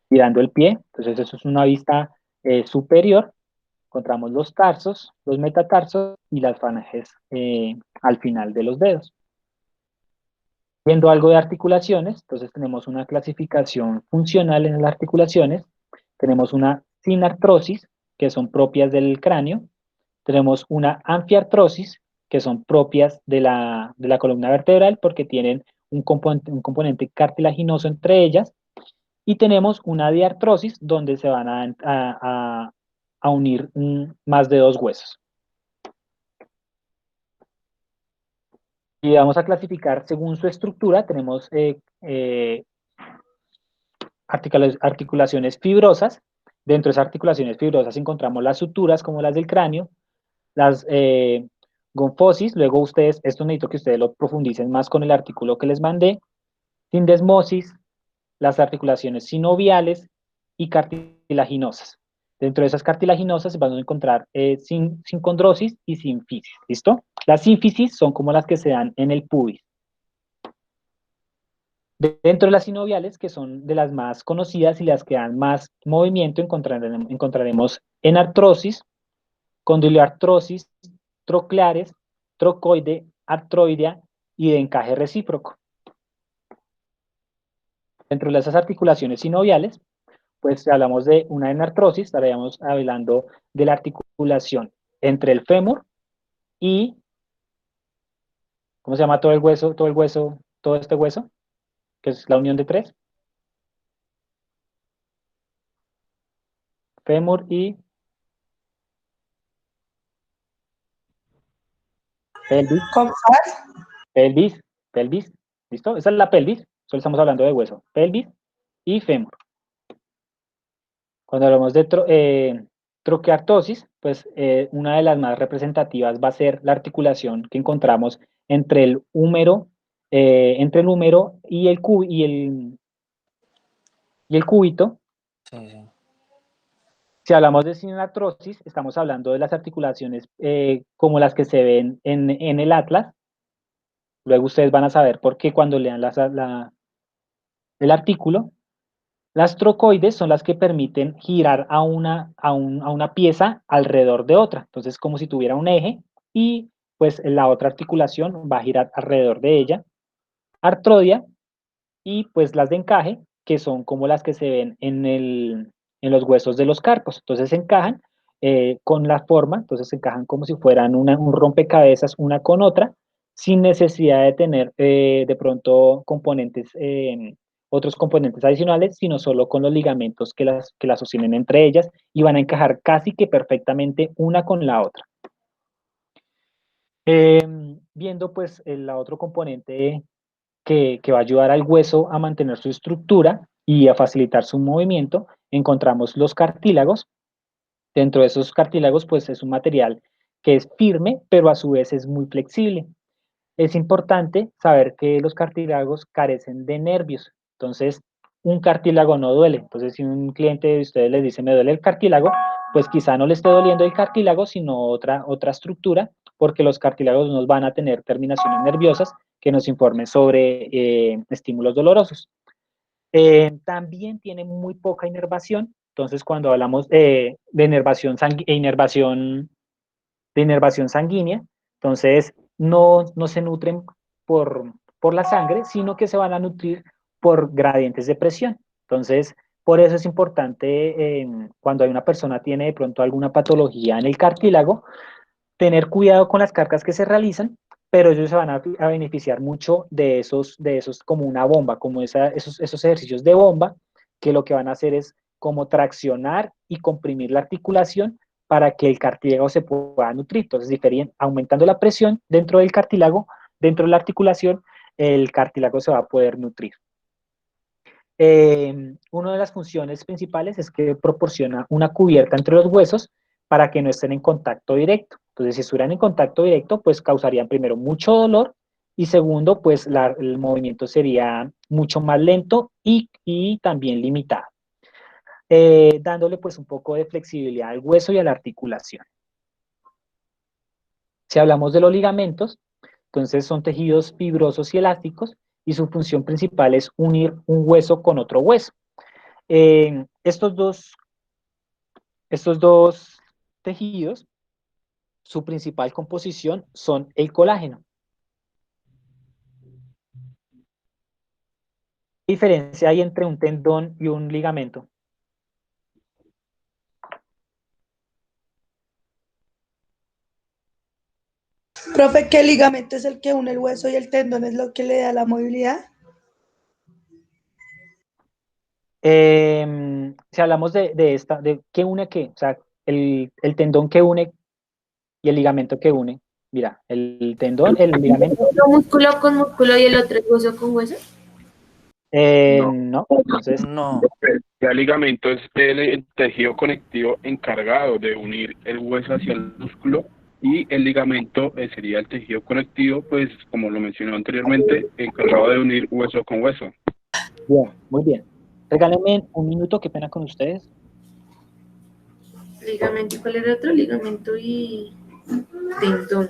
Girando el pie, entonces eso es una vista superior. Encontramos los tarsos, los metatarsos y las falanges al final de los dedos. Viendo algo de articulaciones, entonces tenemos una clasificación funcional en las articulaciones, tenemos una sinartrosis, que son propias del cráneo, tenemos una anfiartrosis, que son propias de la columna vertebral porque tienen un componente cartilaginoso entre ellas, y tenemos una diartrosis donde se van a a unir más de dos huesos. Y vamos a clasificar según su estructura. Tenemos articulaciones fibrosas. Dentro de esas articulaciones fibrosas encontramos las suturas como las del cráneo, las gonfosis. Luego ustedes, esto necesito que ustedes lo profundicen más con el artículo que les mandé. Sindesmosis, las articulaciones sinoviales y cartilaginosas. Dentro de esas cartilaginosas vamos a encontrar sincondrosis y sínfisis, ¿listo? Las sínfisis son como las que se dan en el pubis. Dentro de las sinoviales, que son de las más conocidas y las que dan más movimiento, encontraremos enartrosis, condyloartrosis, trocleares, trocoide, artroidea y de encaje recíproco. Dentro de esas articulaciones sinoviales, pues si hablamos de una enartrosis, estaríamos hablando de la articulación entre el fémur y, ¿cómo se llama todo el hueso, todo este hueso? Que es la unión de tres. Fémur y pelvis. Pelvis, ¿listo? Esa es la pelvis, solo estamos hablando de hueso. Pelvis y fémur. Cuando hablamos de troqueartosis, pues una de las más representativas va a ser la articulación que encontramos entre el húmero y el cúbito. Sí, sí. Si hablamos de sinartrosis, estamos hablando de las articulaciones como las que se ven en el atlas. Luego ustedes van a saber por qué cuando lean el artículo. Las trocoides son las que permiten girar a una pieza alrededor de otra. Entonces, como si tuviera un eje y pues la otra articulación va a girar alrededor de ella. Artrodia y pues las de encaje, que son como las que se ven en los huesos de los carpos. Entonces, se encajan con la forma, entonces se encajan como si fueran un rompecabezas una con otra, sin necesidad de tener de pronto otros componentes adicionales, sino solo con los ligamentos que las sostienen entre ellas y van a encajar casi que perfectamente una con la otra. Viendo pues el otro componente que va a ayudar al hueso a mantener su estructura y a facilitar su movimiento, encontramos los cartílagos. Dentro de esos cartílagos pues es un material que es firme, pero a su vez es muy flexible. Es importante saber que los cartílagos carecen de nervios. Entonces, un cartílago no duele. Entonces, si un cliente de ustedes les dice, me duele el cartílago, pues quizá no le esté doliendo el cartílago, sino otra estructura, porque los cartílagos nos van a tener terminaciones nerviosas que nos informen sobre estímulos dolorosos. También tiene muy poca inervación. Entonces, cuando hablamos de inervación sanguínea, entonces no se nutren por la sangre, sino que se van a nutrir por gradientes de presión. Entonces, por eso es importante cuando hay una persona tiene de pronto alguna patología en el cartílago, tener cuidado con las cargas que se realizan, pero ellos se van a beneficiar mucho de esos como una bomba, como esos ejercicios de bomba, que lo que van a hacer es como traccionar y comprimir la articulación para que el cartílago se pueda nutrir. Entonces, aumentando la presión dentro del cartílago, dentro de la articulación, el cartílago se va a poder nutrir. Una de las funciones principales es que proporciona una cubierta entre los huesos para que no estén en contacto directo. Entonces, si estuvieran en contacto directo, pues causarían primero mucho dolor y segundo, pues el movimiento sería mucho más lento y también limitado, dándole pues un poco de flexibilidad al hueso y a la articulación. Si hablamos de los ligamentos, entonces son tejidos fibrosos y elásticos y su función principal es unir un hueso con otro hueso. Estos dos tejidos, su principal composición son el colágeno. ¿Qué diferencia hay entre un tendón y un ligamento? Profe, ¿qué ligamento es el que une el hueso y el tendón es lo que le da la movilidad? Si hablamos de qué une qué, o sea, el tendón que une y el ligamento que une. Mira, el tendón, el ligamento. ¿Un músculo con músculo y el otro es hueso con hueso? No, entonces, No, Ya el ligamento es el tejido conectivo encargado de unir el hueso hacia el músculo y el ligamento sería el tejido conectivo, pues como lo mencioné anteriormente, encargado de unir hueso con hueso. bien, muy bien. Regálenme un minuto, qué pena con ustedes. Ligamento, ¿y cuál era el otro? Ligamento y tendón.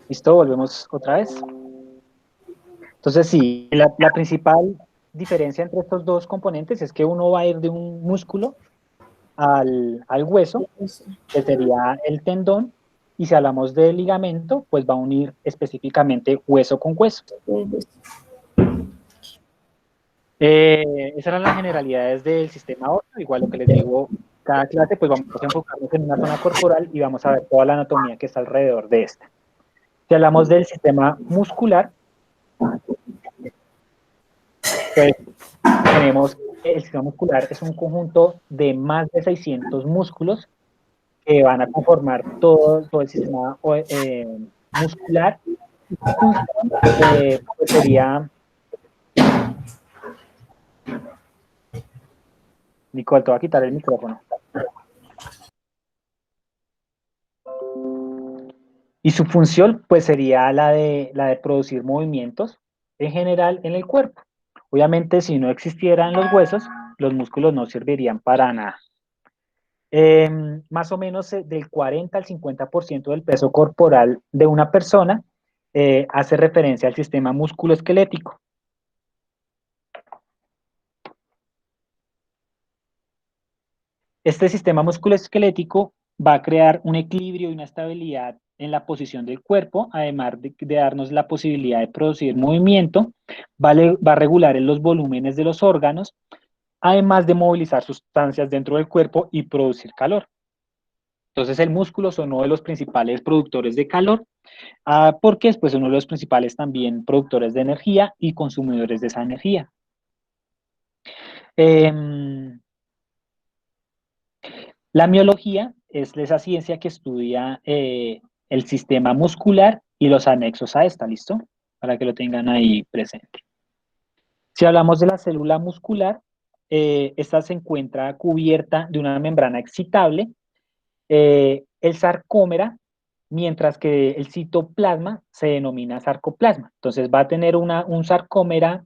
¿Listo? Volvemos otra vez. Entonces, sí, la principal diferencia entre estos dos componentes es que uno va a ir de un músculo al hueso, que sería el tendón, y si hablamos de ligamento, pues va a unir específicamente hueso con hueso. Esas eran las generalidades del sistema óseo. Igual lo que les digo, cada clase pues vamos a enfocarnos en una zona corporal y vamos a ver toda la anatomía que está alrededor de esta. Si hablamos del sistema muscular, pues tenemos el sistema muscular es un conjunto de más de 600 músculos que van a conformar todo el sistema muscular. Pues sería... Nicole, te voy a quitar el micrófono. Y su función, pues, sería la de producir movimientos en general en el cuerpo. Obviamente, si no existieran los huesos, los músculos no servirían para nada. Más o menos del 40 al 50% del peso corporal de una persona hace referencia al sistema musculoesquelético. Este sistema musculoesquelético va a crear un equilibrio y una estabilidad en la posición del cuerpo, además de darnos la posibilidad de producir movimiento, va a regular en los volúmenes de los órganos, además de movilizar sustancias dentro del cuerpo y producir calor. Entonces el músculo es uno de los principales productores de calor, porque es pues, uno de los principales también productores de energía y consumidores de esa energía. La miología es esa ciencia que estudia el sistema muscular y los anexos a esta, ¿listo? Para que lo tengan ahí presente. Si hablamos de la célula muscular, esta se encuentra cubierta de una membrana excitable, el sarcómera, mientras que el citoplasma se denomina sarcoplasma. Entonces va a tener un sarcómera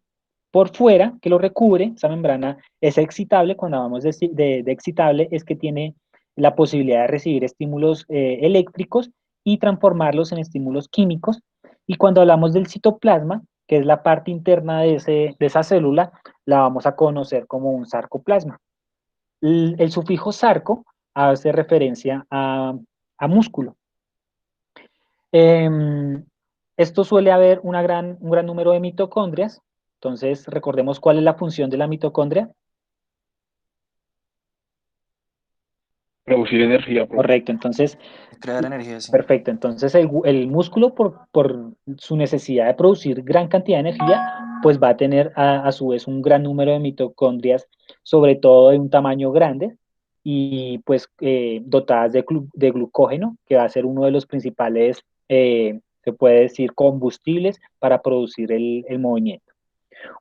por fuera que lo recubre, esa membrana es excitable. Cuando hablamos de excitable es que tiene la posibilidad de recibir estímulos eléctricos y transformarlos en estímulos químicos. Y cuando hablamos del citoplasma, que es la parte interna de esa célula, la vamos a conocer como un sarcoplasma. El sufijo sarco hace referencia a músculo. Esto suele haber un gran número de mitocondrias. Entonces, recordemos cuál es la función de la mitocondria. Producir energía. Correcto, entonces, crear energía, sí. perfecto. Entonces, el músculo, por su necesidad de producir gran cantidad de energía, pues va a tener a su vez un gran número de mitocondrias, sobre todo de un tamaño grande, y pues dotadas de glucógeno, que va a ser uno de los principales, se puede decir, combustibles para producir el movimiento.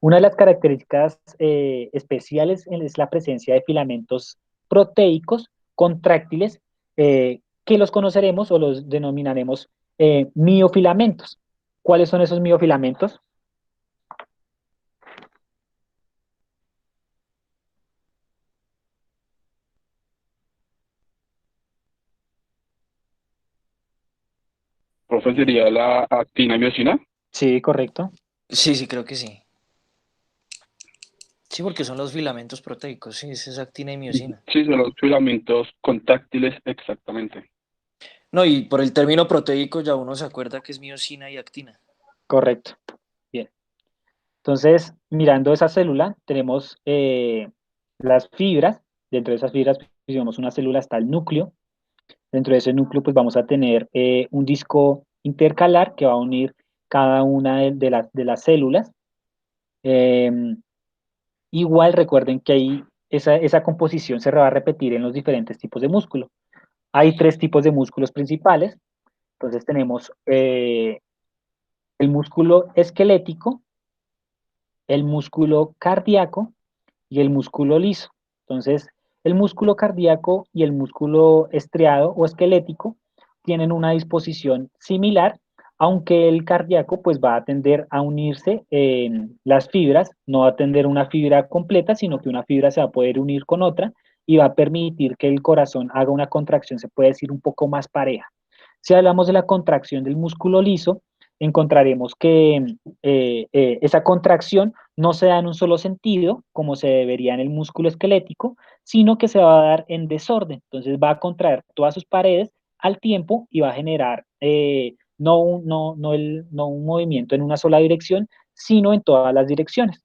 Una de las características especiales es la presencia de filamentos proteicos contráctiles que los conoceremos o los denominaremos miofilamentos. ¿Cuáles son esos miofilamentos? Profe, ¿sería la actina y miosina? Sí, correcto. Sí, sí, creo que sí. Sí, porque son los filamentos proteicos, sí, es actina y miosina. Sí, son los filamentos contráctiles, exactamente. No, y por el término proteico ya uno se acuerda que es miosina y actina. Correcto. Bien. Entonces, mirando esa célula, tenemos las fibras. Dentro de esas fibras, si vemos una célula, está el núcleo. Dentro de ese núcleo, pues vamos a tener un disco intercalar que va a unir cada una de las células. Em, Igual recuerden que ahí esa composición se va a repetir en los diferentes tipos de músculo. Hay tres tipos de músculos principales. Entonces tenemos el músculo esquelético, el músculo cardíaco y el músculo liso. Entonces, el músculo cardíaco y el músculo estriado o esquelético tienen una disposición similar, aunque el cardíaco pues va a tender a unirse en las fibras, no va a tender una fibra completa, sino que una fibra se va a poder unir con otra y va a permitir que el corazón haga una contracción, se puede decir, un poco más pareja. Si hablamos de la contracción del músculo liso, encontraremos que esa contracción no se da en un solo sentido, como se debería en el músculo esquelético, sino que se va a dar en desorden. Entonces va a contraer todas sus paredes al tiempo y va a generar no un movimiento en una sola dirección, sino en todas las direcciones.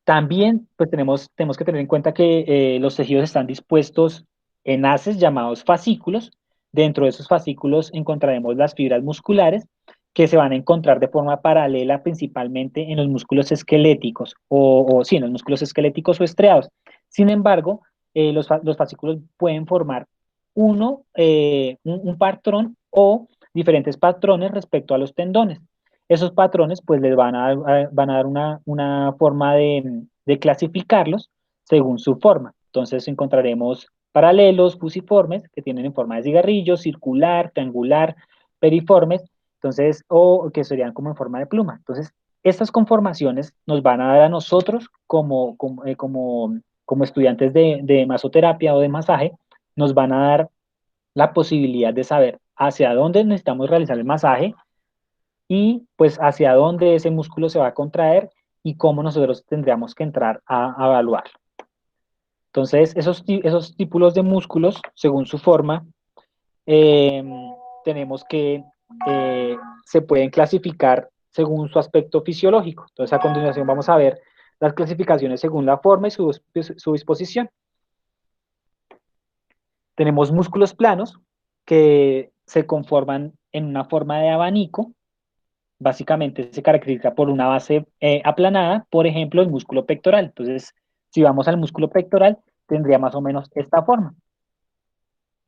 También pues tenemos que tener en cuenta que los tejidos están dispuestos en haces llamados fascículos. Dentro de esos fascículos encontraremos las fibras musculares que se van a encontrar de forma paralela principalmente en los músculos esqueléticos o sí, en los músculos esqueléticos o estriados. Sin embargo, los fascículos pueden formar un patrón o diferentes patrones respecto a los tendones. Esos patrones pues les van a dar una forma de clasificarlos según su forma. Entonces encontraremos paralelos, fusiformes, que tienen en forma de cigarrillo, circular, triangular, periformes, entonces, o que serían como en forma de pluma. Entonces, estas conformaciones nos van a dar a nosotros como estudiantes de masoterapia o de masaje, nos van a dar la posibilidad de saber hacia dónde necesitamos realizar el masaje, y pues hacia dónde ese músculo se va a contraer y cómo nosotros tendríamos que entrar a evaluar. Entonces, esos tipos de músculos, según su forma, eh, tenemos que se pueden clasificar según su aspecto fisiológico. Entonces, a continuación vamos a ver las clasificaciones según la forma y su disposición. Tenemos músculos planos que se conforman en una forma de abanico. Básicamente se caracteriza por una base aplanada, por ejemplo, el músculo pectoral. Entonces, si vamos al músculo pectoral, tendría más o menos esta forma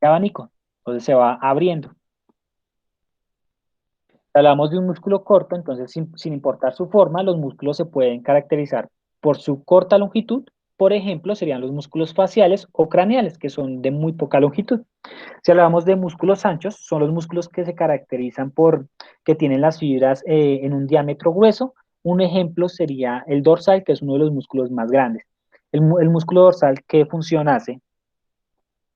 de abanico. Entonces se va abriendo. Si hablamos de un músculo corto, entonces sin importar su forma, los músculos se pueden caracterizar por su corta longitud. Por ejemplo, serían los músculos faciales o craneales, que son de muy poca longitud. Si hablamos de músculos anchos, son los músculos que se caracterizan por que tienen las fibras en un diámetro grueso. Un ejemplo sería el dorsal, que es uno de los músculos más grandes. El músculo dorsal, ¿qué función hace?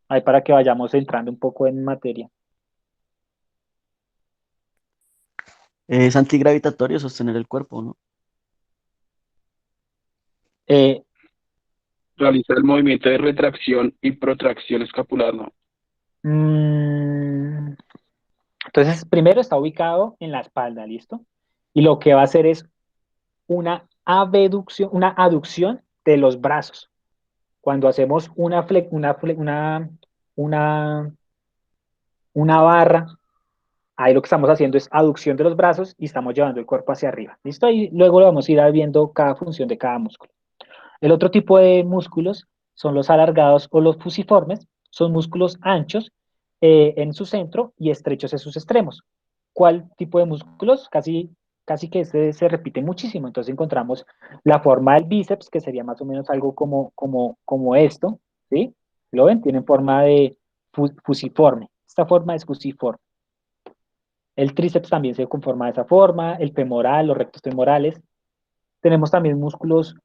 Ahí para que vayamos entrando un poco en materia. Es antigravitatorio sostener el cuerpo, ¿no? Eh, Realiza el movimiento de retracción y protracción escapular, ¿no? mm, entonces, primero está ubicado en la espalda, ¿listo? Y lo que va a hacer es una una aducción de los brazos. Cuando hacemos una, una barra, ahí lo que estamos haciendo es aducción de los brazos y estamos llevando el cuerpo hacia arriba. ¿Listo? Y luego lo vamos a ir viendo cada función de cada músculo. El otro tipo de músculos son los alargados o los fusiformes. Son músculos anchos en su centro y estrechos en sus extremos. ¿Cuál tipo de músculos? casi que se repite muchísimo. Entonces encontramos la forma del bíceps, que sería más o menos algo como esto, ¿sí? ¿Lo ven? Tienen forma de fusiforme. Esta forma es fusiforme. El tríceps también se conforma de esa forma, el femoral, los rectos femorales. Tenemos también músculos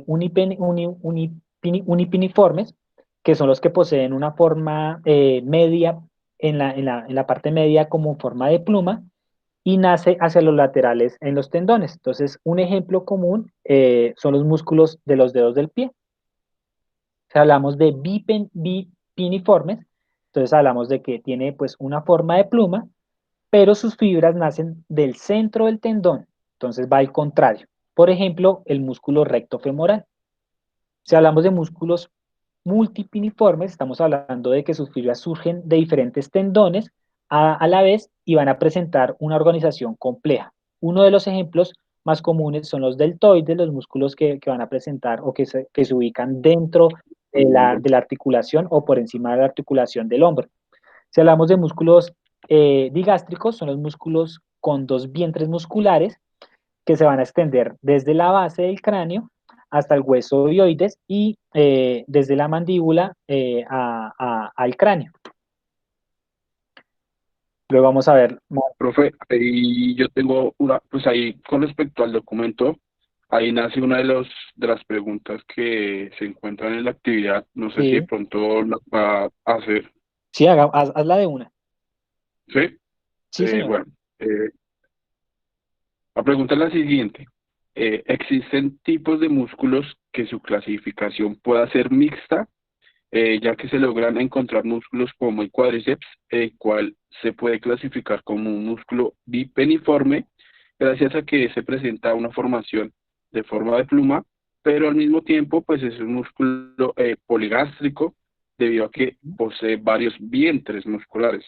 unipiniformes, que son los que poseen una forma media en la parte media como forma de pluma y nace hacia los laterales en los tendones. Entonces, un ejemplo común son los músculos de los dedos del pie. Si hablamos de bipiniformes, entonces hablamos de que tiene pues una forma de pluma, pero sus fibras nacen del centro del tendón, entonces va al contrario. Por ejemplo, el músculo recto femoral. Si hablamos de músculos multipiniformes, estamos hablando de que sus fibras surgen de diferentes tendones a la vez y van a presentar una organización compleja. Uno de los ejemplos más comunes son los deltoides, los músculos que van a presentar o que se ubican dentro de la articulación o por encima de la articulación del hombro. Si hablamos de músculos digástricos, son los músculos con dos vientres musculares que se van a extender desde la base del cráneo hasta el hueso ovoides y desde la mandíbula al cráneo. Luego vamos a ver. Profe, ahí yo tengo una, pues ahí con respecto al documento, ahí nace una de las preguntas que se encuentran en la actividad. No sé si de Sí, pronto la va a hacer. sí, hazla de una. ¿Sí? Sí, señor. Bueno, la pregunta es la siguiente. ¿Existen tipos de músculos que su clasificación pueda ser mixta, ya que se logran encontrar músculos como el cuádriceps, el cual se puede clasificar como un músculo bipeniforme, gracias a que se presenta una formación de forma de pluma, pero al mismo tiempo pues es un músculo poligástrico debido a que posee varios vientres musculares?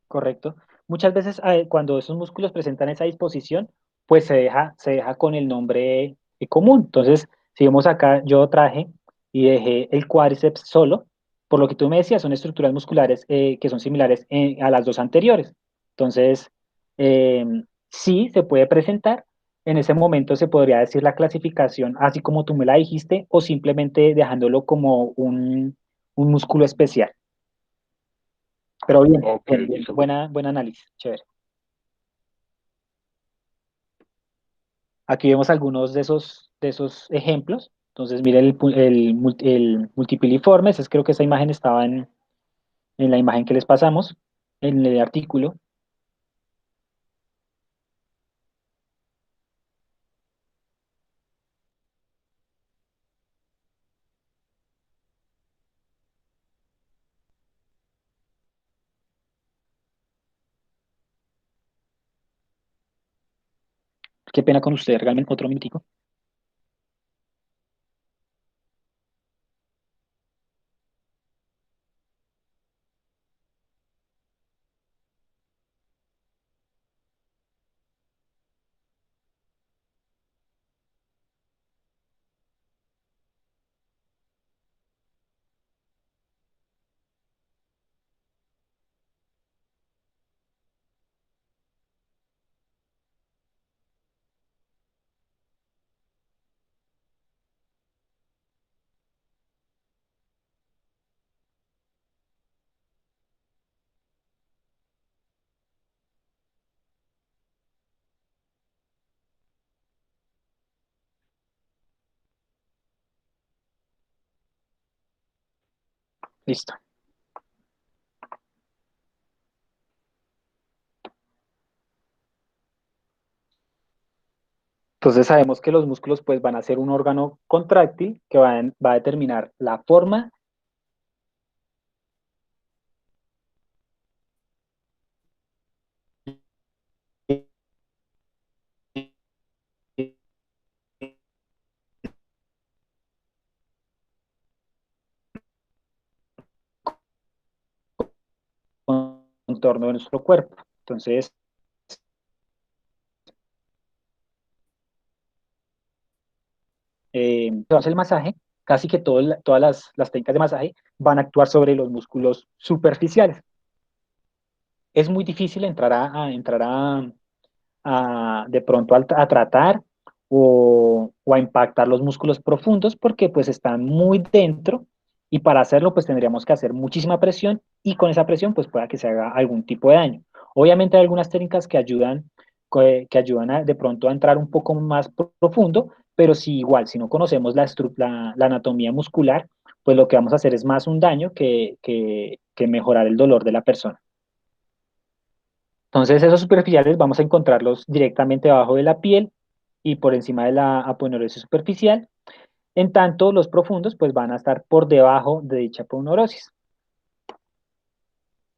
Correcto. Muchas veces cuando esos músculos presentan esa disposición, pues se deja con el nombre común. Entonces, si vemos acá, yo traje y dejé el cuádriceps solo, por lo que tú me decías, son estructuras musculares que son similares a las dos anteriores. Entonces, eh, sí, se puede presentar. En ese momento se podría decir la clasificación, así como tú me la dijiste, o simplemente dejándolo como un músculo especial. Pero bien, Ok, bien, bien, listo. buen análisis, chévere. Aquí vemos algunos de esos ejemplos. Entonces, mire el multipiliforme, creo que esa imagen estaba en la imagen que les pasamos, en el artículo. Qué pena con usted, regálame otro minutico. Listo. Entonces sabemos que los músculos pues van a ser un órgano contráctil que va a determinar la forma contorno de nuestro cuerpo. Entonces, se hace el masaje, casi que todas las técnicas de masaje van a actuar sobre los músculos superficiales. Es muy difícil entrar de pronto a tratar o a impactar los músculos profundos porque pues están muy dentro y para hacerlo pues tendríamos que hacer muchísima presión y con esa presión pues pueda que se haga algún tipo de daño. Obviamente hay algunas técnicas que ayudan de pronto a entrar un poco más profundo, pero si igual, si no conocemos la anatomía muscular, pues lo que vamos a hacer es más un daño que mejorar el dolor de la persona. Entonces, esos superficiales vamos a encontrarlos directamente debajo de la piel y por encima de la aponeurosis superficial. En tanto, los profundos pues van a estar por debajo de dicha aponeurosis.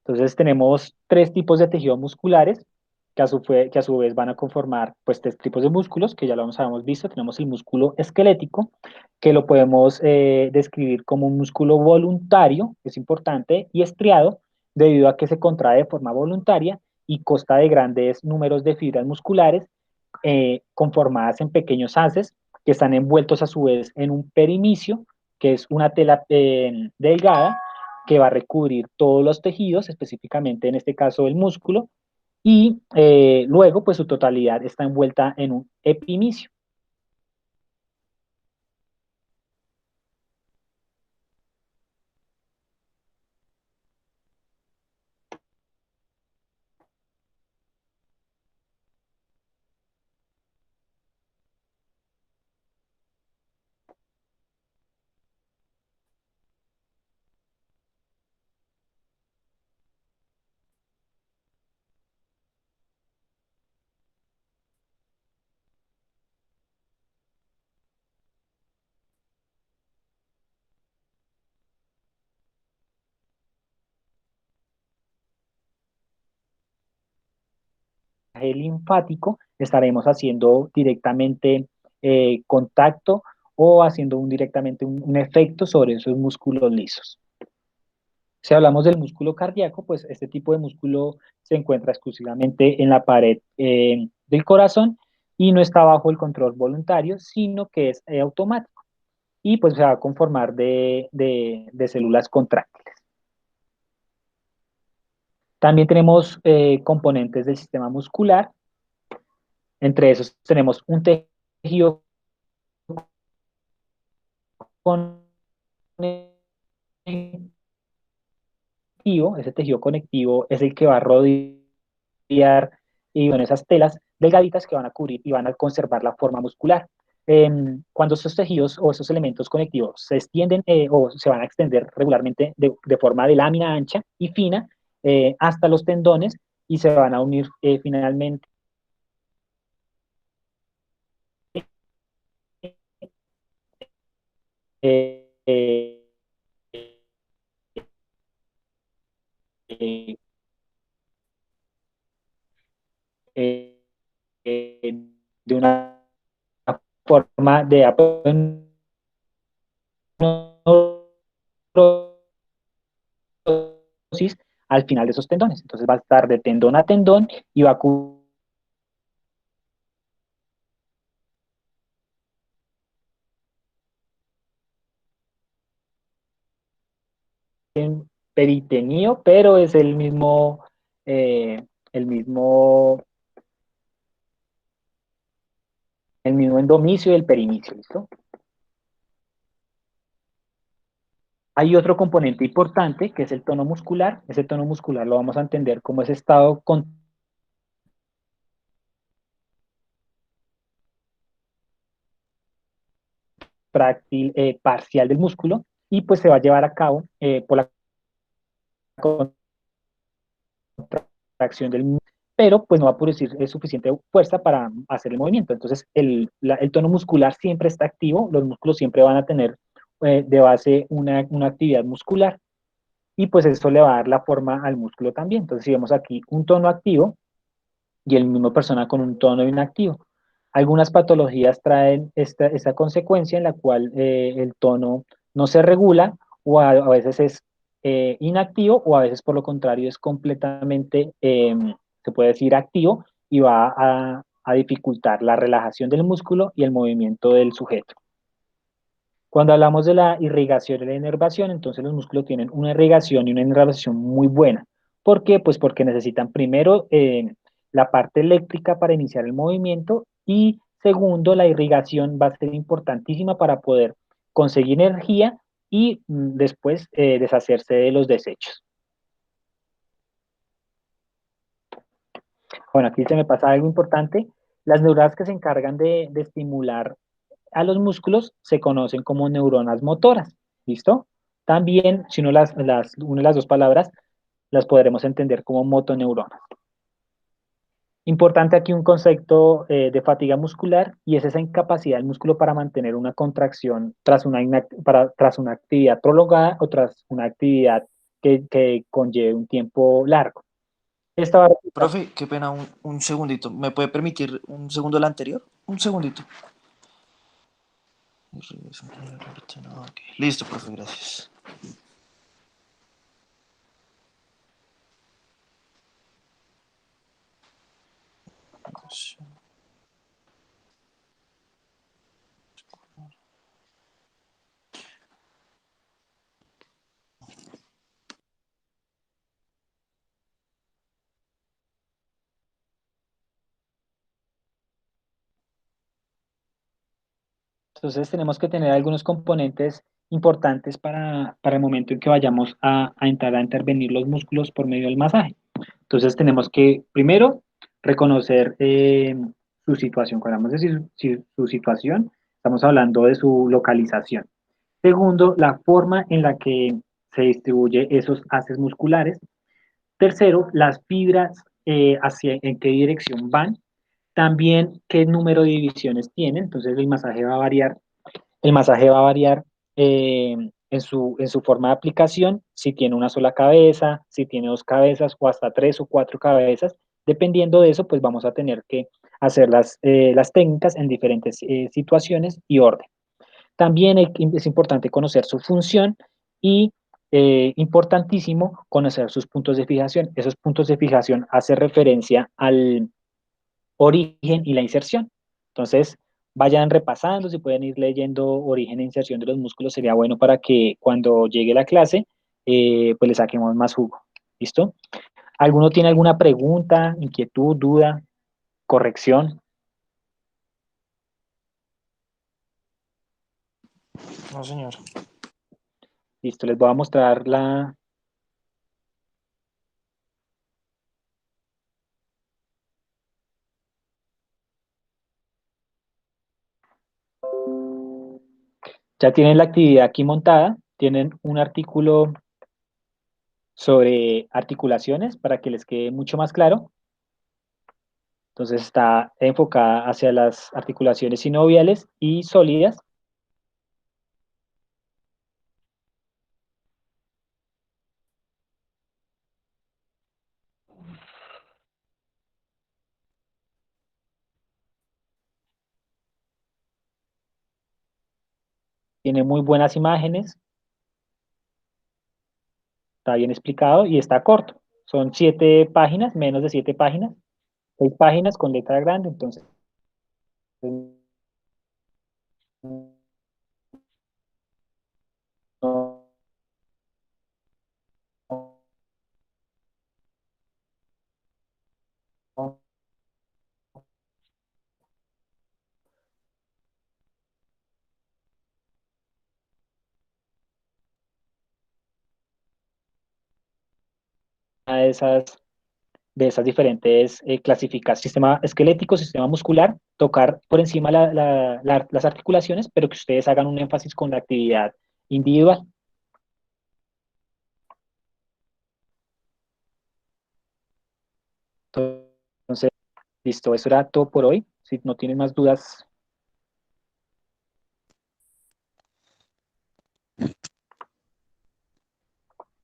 Entonces, tenemos tres tipos de tejidos musculares que a su vez van a conformar pues tres tipos de músculos, que ya lo habíamos visto. Tenemos el músculo esquelético, que lo podemos describir como un músculo voluntario, que es importante, y estriado, debido a que se contrae de forma voluntaria y consta de grandes números de fibras musculares conformadas en pequeños haces que están envueltos a su vez en un perimicio, que es una tela delgada que va a recubrir todos los tejidos, específicamente en este caso el músculo, y luego pues su totalidad está envuelta en un epimicio. Linfático, estaremos haciendo directamente contacto o haciendo directamente un efecto sobre esos músculos lisos. Si hablamos del músculo cardíaco, pues este tipo de músculo se encuentra exclusivamente en la pared del corazón y no está bajo el control voluntario, sino que es automático y pues se va a conformar de células contráctiles. También tenemos componentes del sistema muscular. Entre esos tenemos un tejido conectivo. Ese tejido conectivo es el que va a rodear y bueno, esas telas delgaditas que van a cubrir y van a conservar la forma muscular. Cuando esos tejidos o esos elementos conectivos se extienden o se van a extender regularmente de forma de lámina ancha y fina hasta los tendones y se van a unir finalmente eh, eh, eh, de una forma de al final de esos tendones. Entonces va a estar de tendón a tendón y va a cubrir peritoneo, pero es eh, el mismo, el mismo endomicio y el perimicio, ¿listo? Hay otro componente importante que es el tono muscular. Ese tono muscular lo vamos a entender como ese estado contráctil parcial del músculo y pues se va a llevar a cabo por la contracción del músculo, pero pues no va a producir suficiente fuerza para hacer el movimiento. Entonces el tono muscular siempre está activo, los músculos siempre van a tener de base una actividad muscular y pues eso le va a dar la forma al músculo también. Entonces si vemos aquí un tono activo y el mismo persona con un tono inactivo. Algunas patologías traen esta consecuencia en la cual el tono no se regula o a veces es inactivo o a veces por lo contrario es completamente, se puede decir, activo y va a dificultar la relajación del músculo y el movimiento del sujeto. Cuando hablamos de la irrigación y la inervación, entonces los músculos tienen una irrigación y una inervación muy buena. ¿Por qué? Pues porque necesitan primero la parte eléctrica para iniciar el movimiento y segundo, la irrigación va a ser importantísima para poder conseguir energía y después deshacerse de los desechos. Bueno, aquí se me pasa algo importante. Las neuronas que se encargan de estimular a los músculos se conocen como neuronas motoras, ¿listo? También, si uno une las dos palabras, las podremos entender como motoneuronas. Importante aquí un concepto de fatiga muscular y es esa incapacidad del músculo para mantener una contracción tras una actividad prolongada o tras una actividad que conlleve un tiempo largo. Esta va a resultar- Profe, qué pena, un segundito. ¿Me puede permitir un segundo el anterior? Un segundito. Ok. Listo, profe, gracias. Entonces tenemos que tener algunos componentes importantes para el momento en que vayamos a entrar a intervenir los músculos por medio del masaje. Entonces tenemos que, primero, reconocer su situación. Cuando hablamos de su situación, estamos hablando de su localización. Segundo, la forma en la que se distribuye esos haces musculares. Tercero, las fibras en qué dirección van. También qué número de divisiones tienen. Entonces el masaje va a variar. El masaje va a variar en su forma de aplicación, si tiene una sola cabeza, si tiene dos cabezas o hasta tres o cuatro cabezas. Dependiendo de eso, pues vamos a tener que hacer las técnicas en diferentes situaciones y orden. También es importante conocer su función y importantísimo conocer sus puntos de fijación. Esos puntos de fijación hacen referencia al origen y la inserción. Entonces, vayan repasando, si pueden ir leyendo origen e inserción de los músculos, sería bueno para que cuando llegue la clase, pues le saquemos más jugo. ¿Listo? ¿Alguno tiene alguna pregunta, inquietud, duda, corrección? No, señor. Listo, les voy a mostrar ya tienen la actividad aquí montada, tienen un artículo sobre articulaciones para que les quede mucho más claro. Entonces está enfocada hacia las articulaciones sinoviales y sólidas. Tiene muy buenas imágenes, está bien explicado y está corto. Son 7 páginas, menos de 7 páginas, 6 páginas con letra grande, entonces no, no, de esas diferentes clasificaciones, sistema esquelético, sistema muscular, tocar por encima las articulaciones, pero que ustedes hagan un énfasis con la actividad individual. Entonces, listo, eso era todo por hoy. Si no tienen más dudas,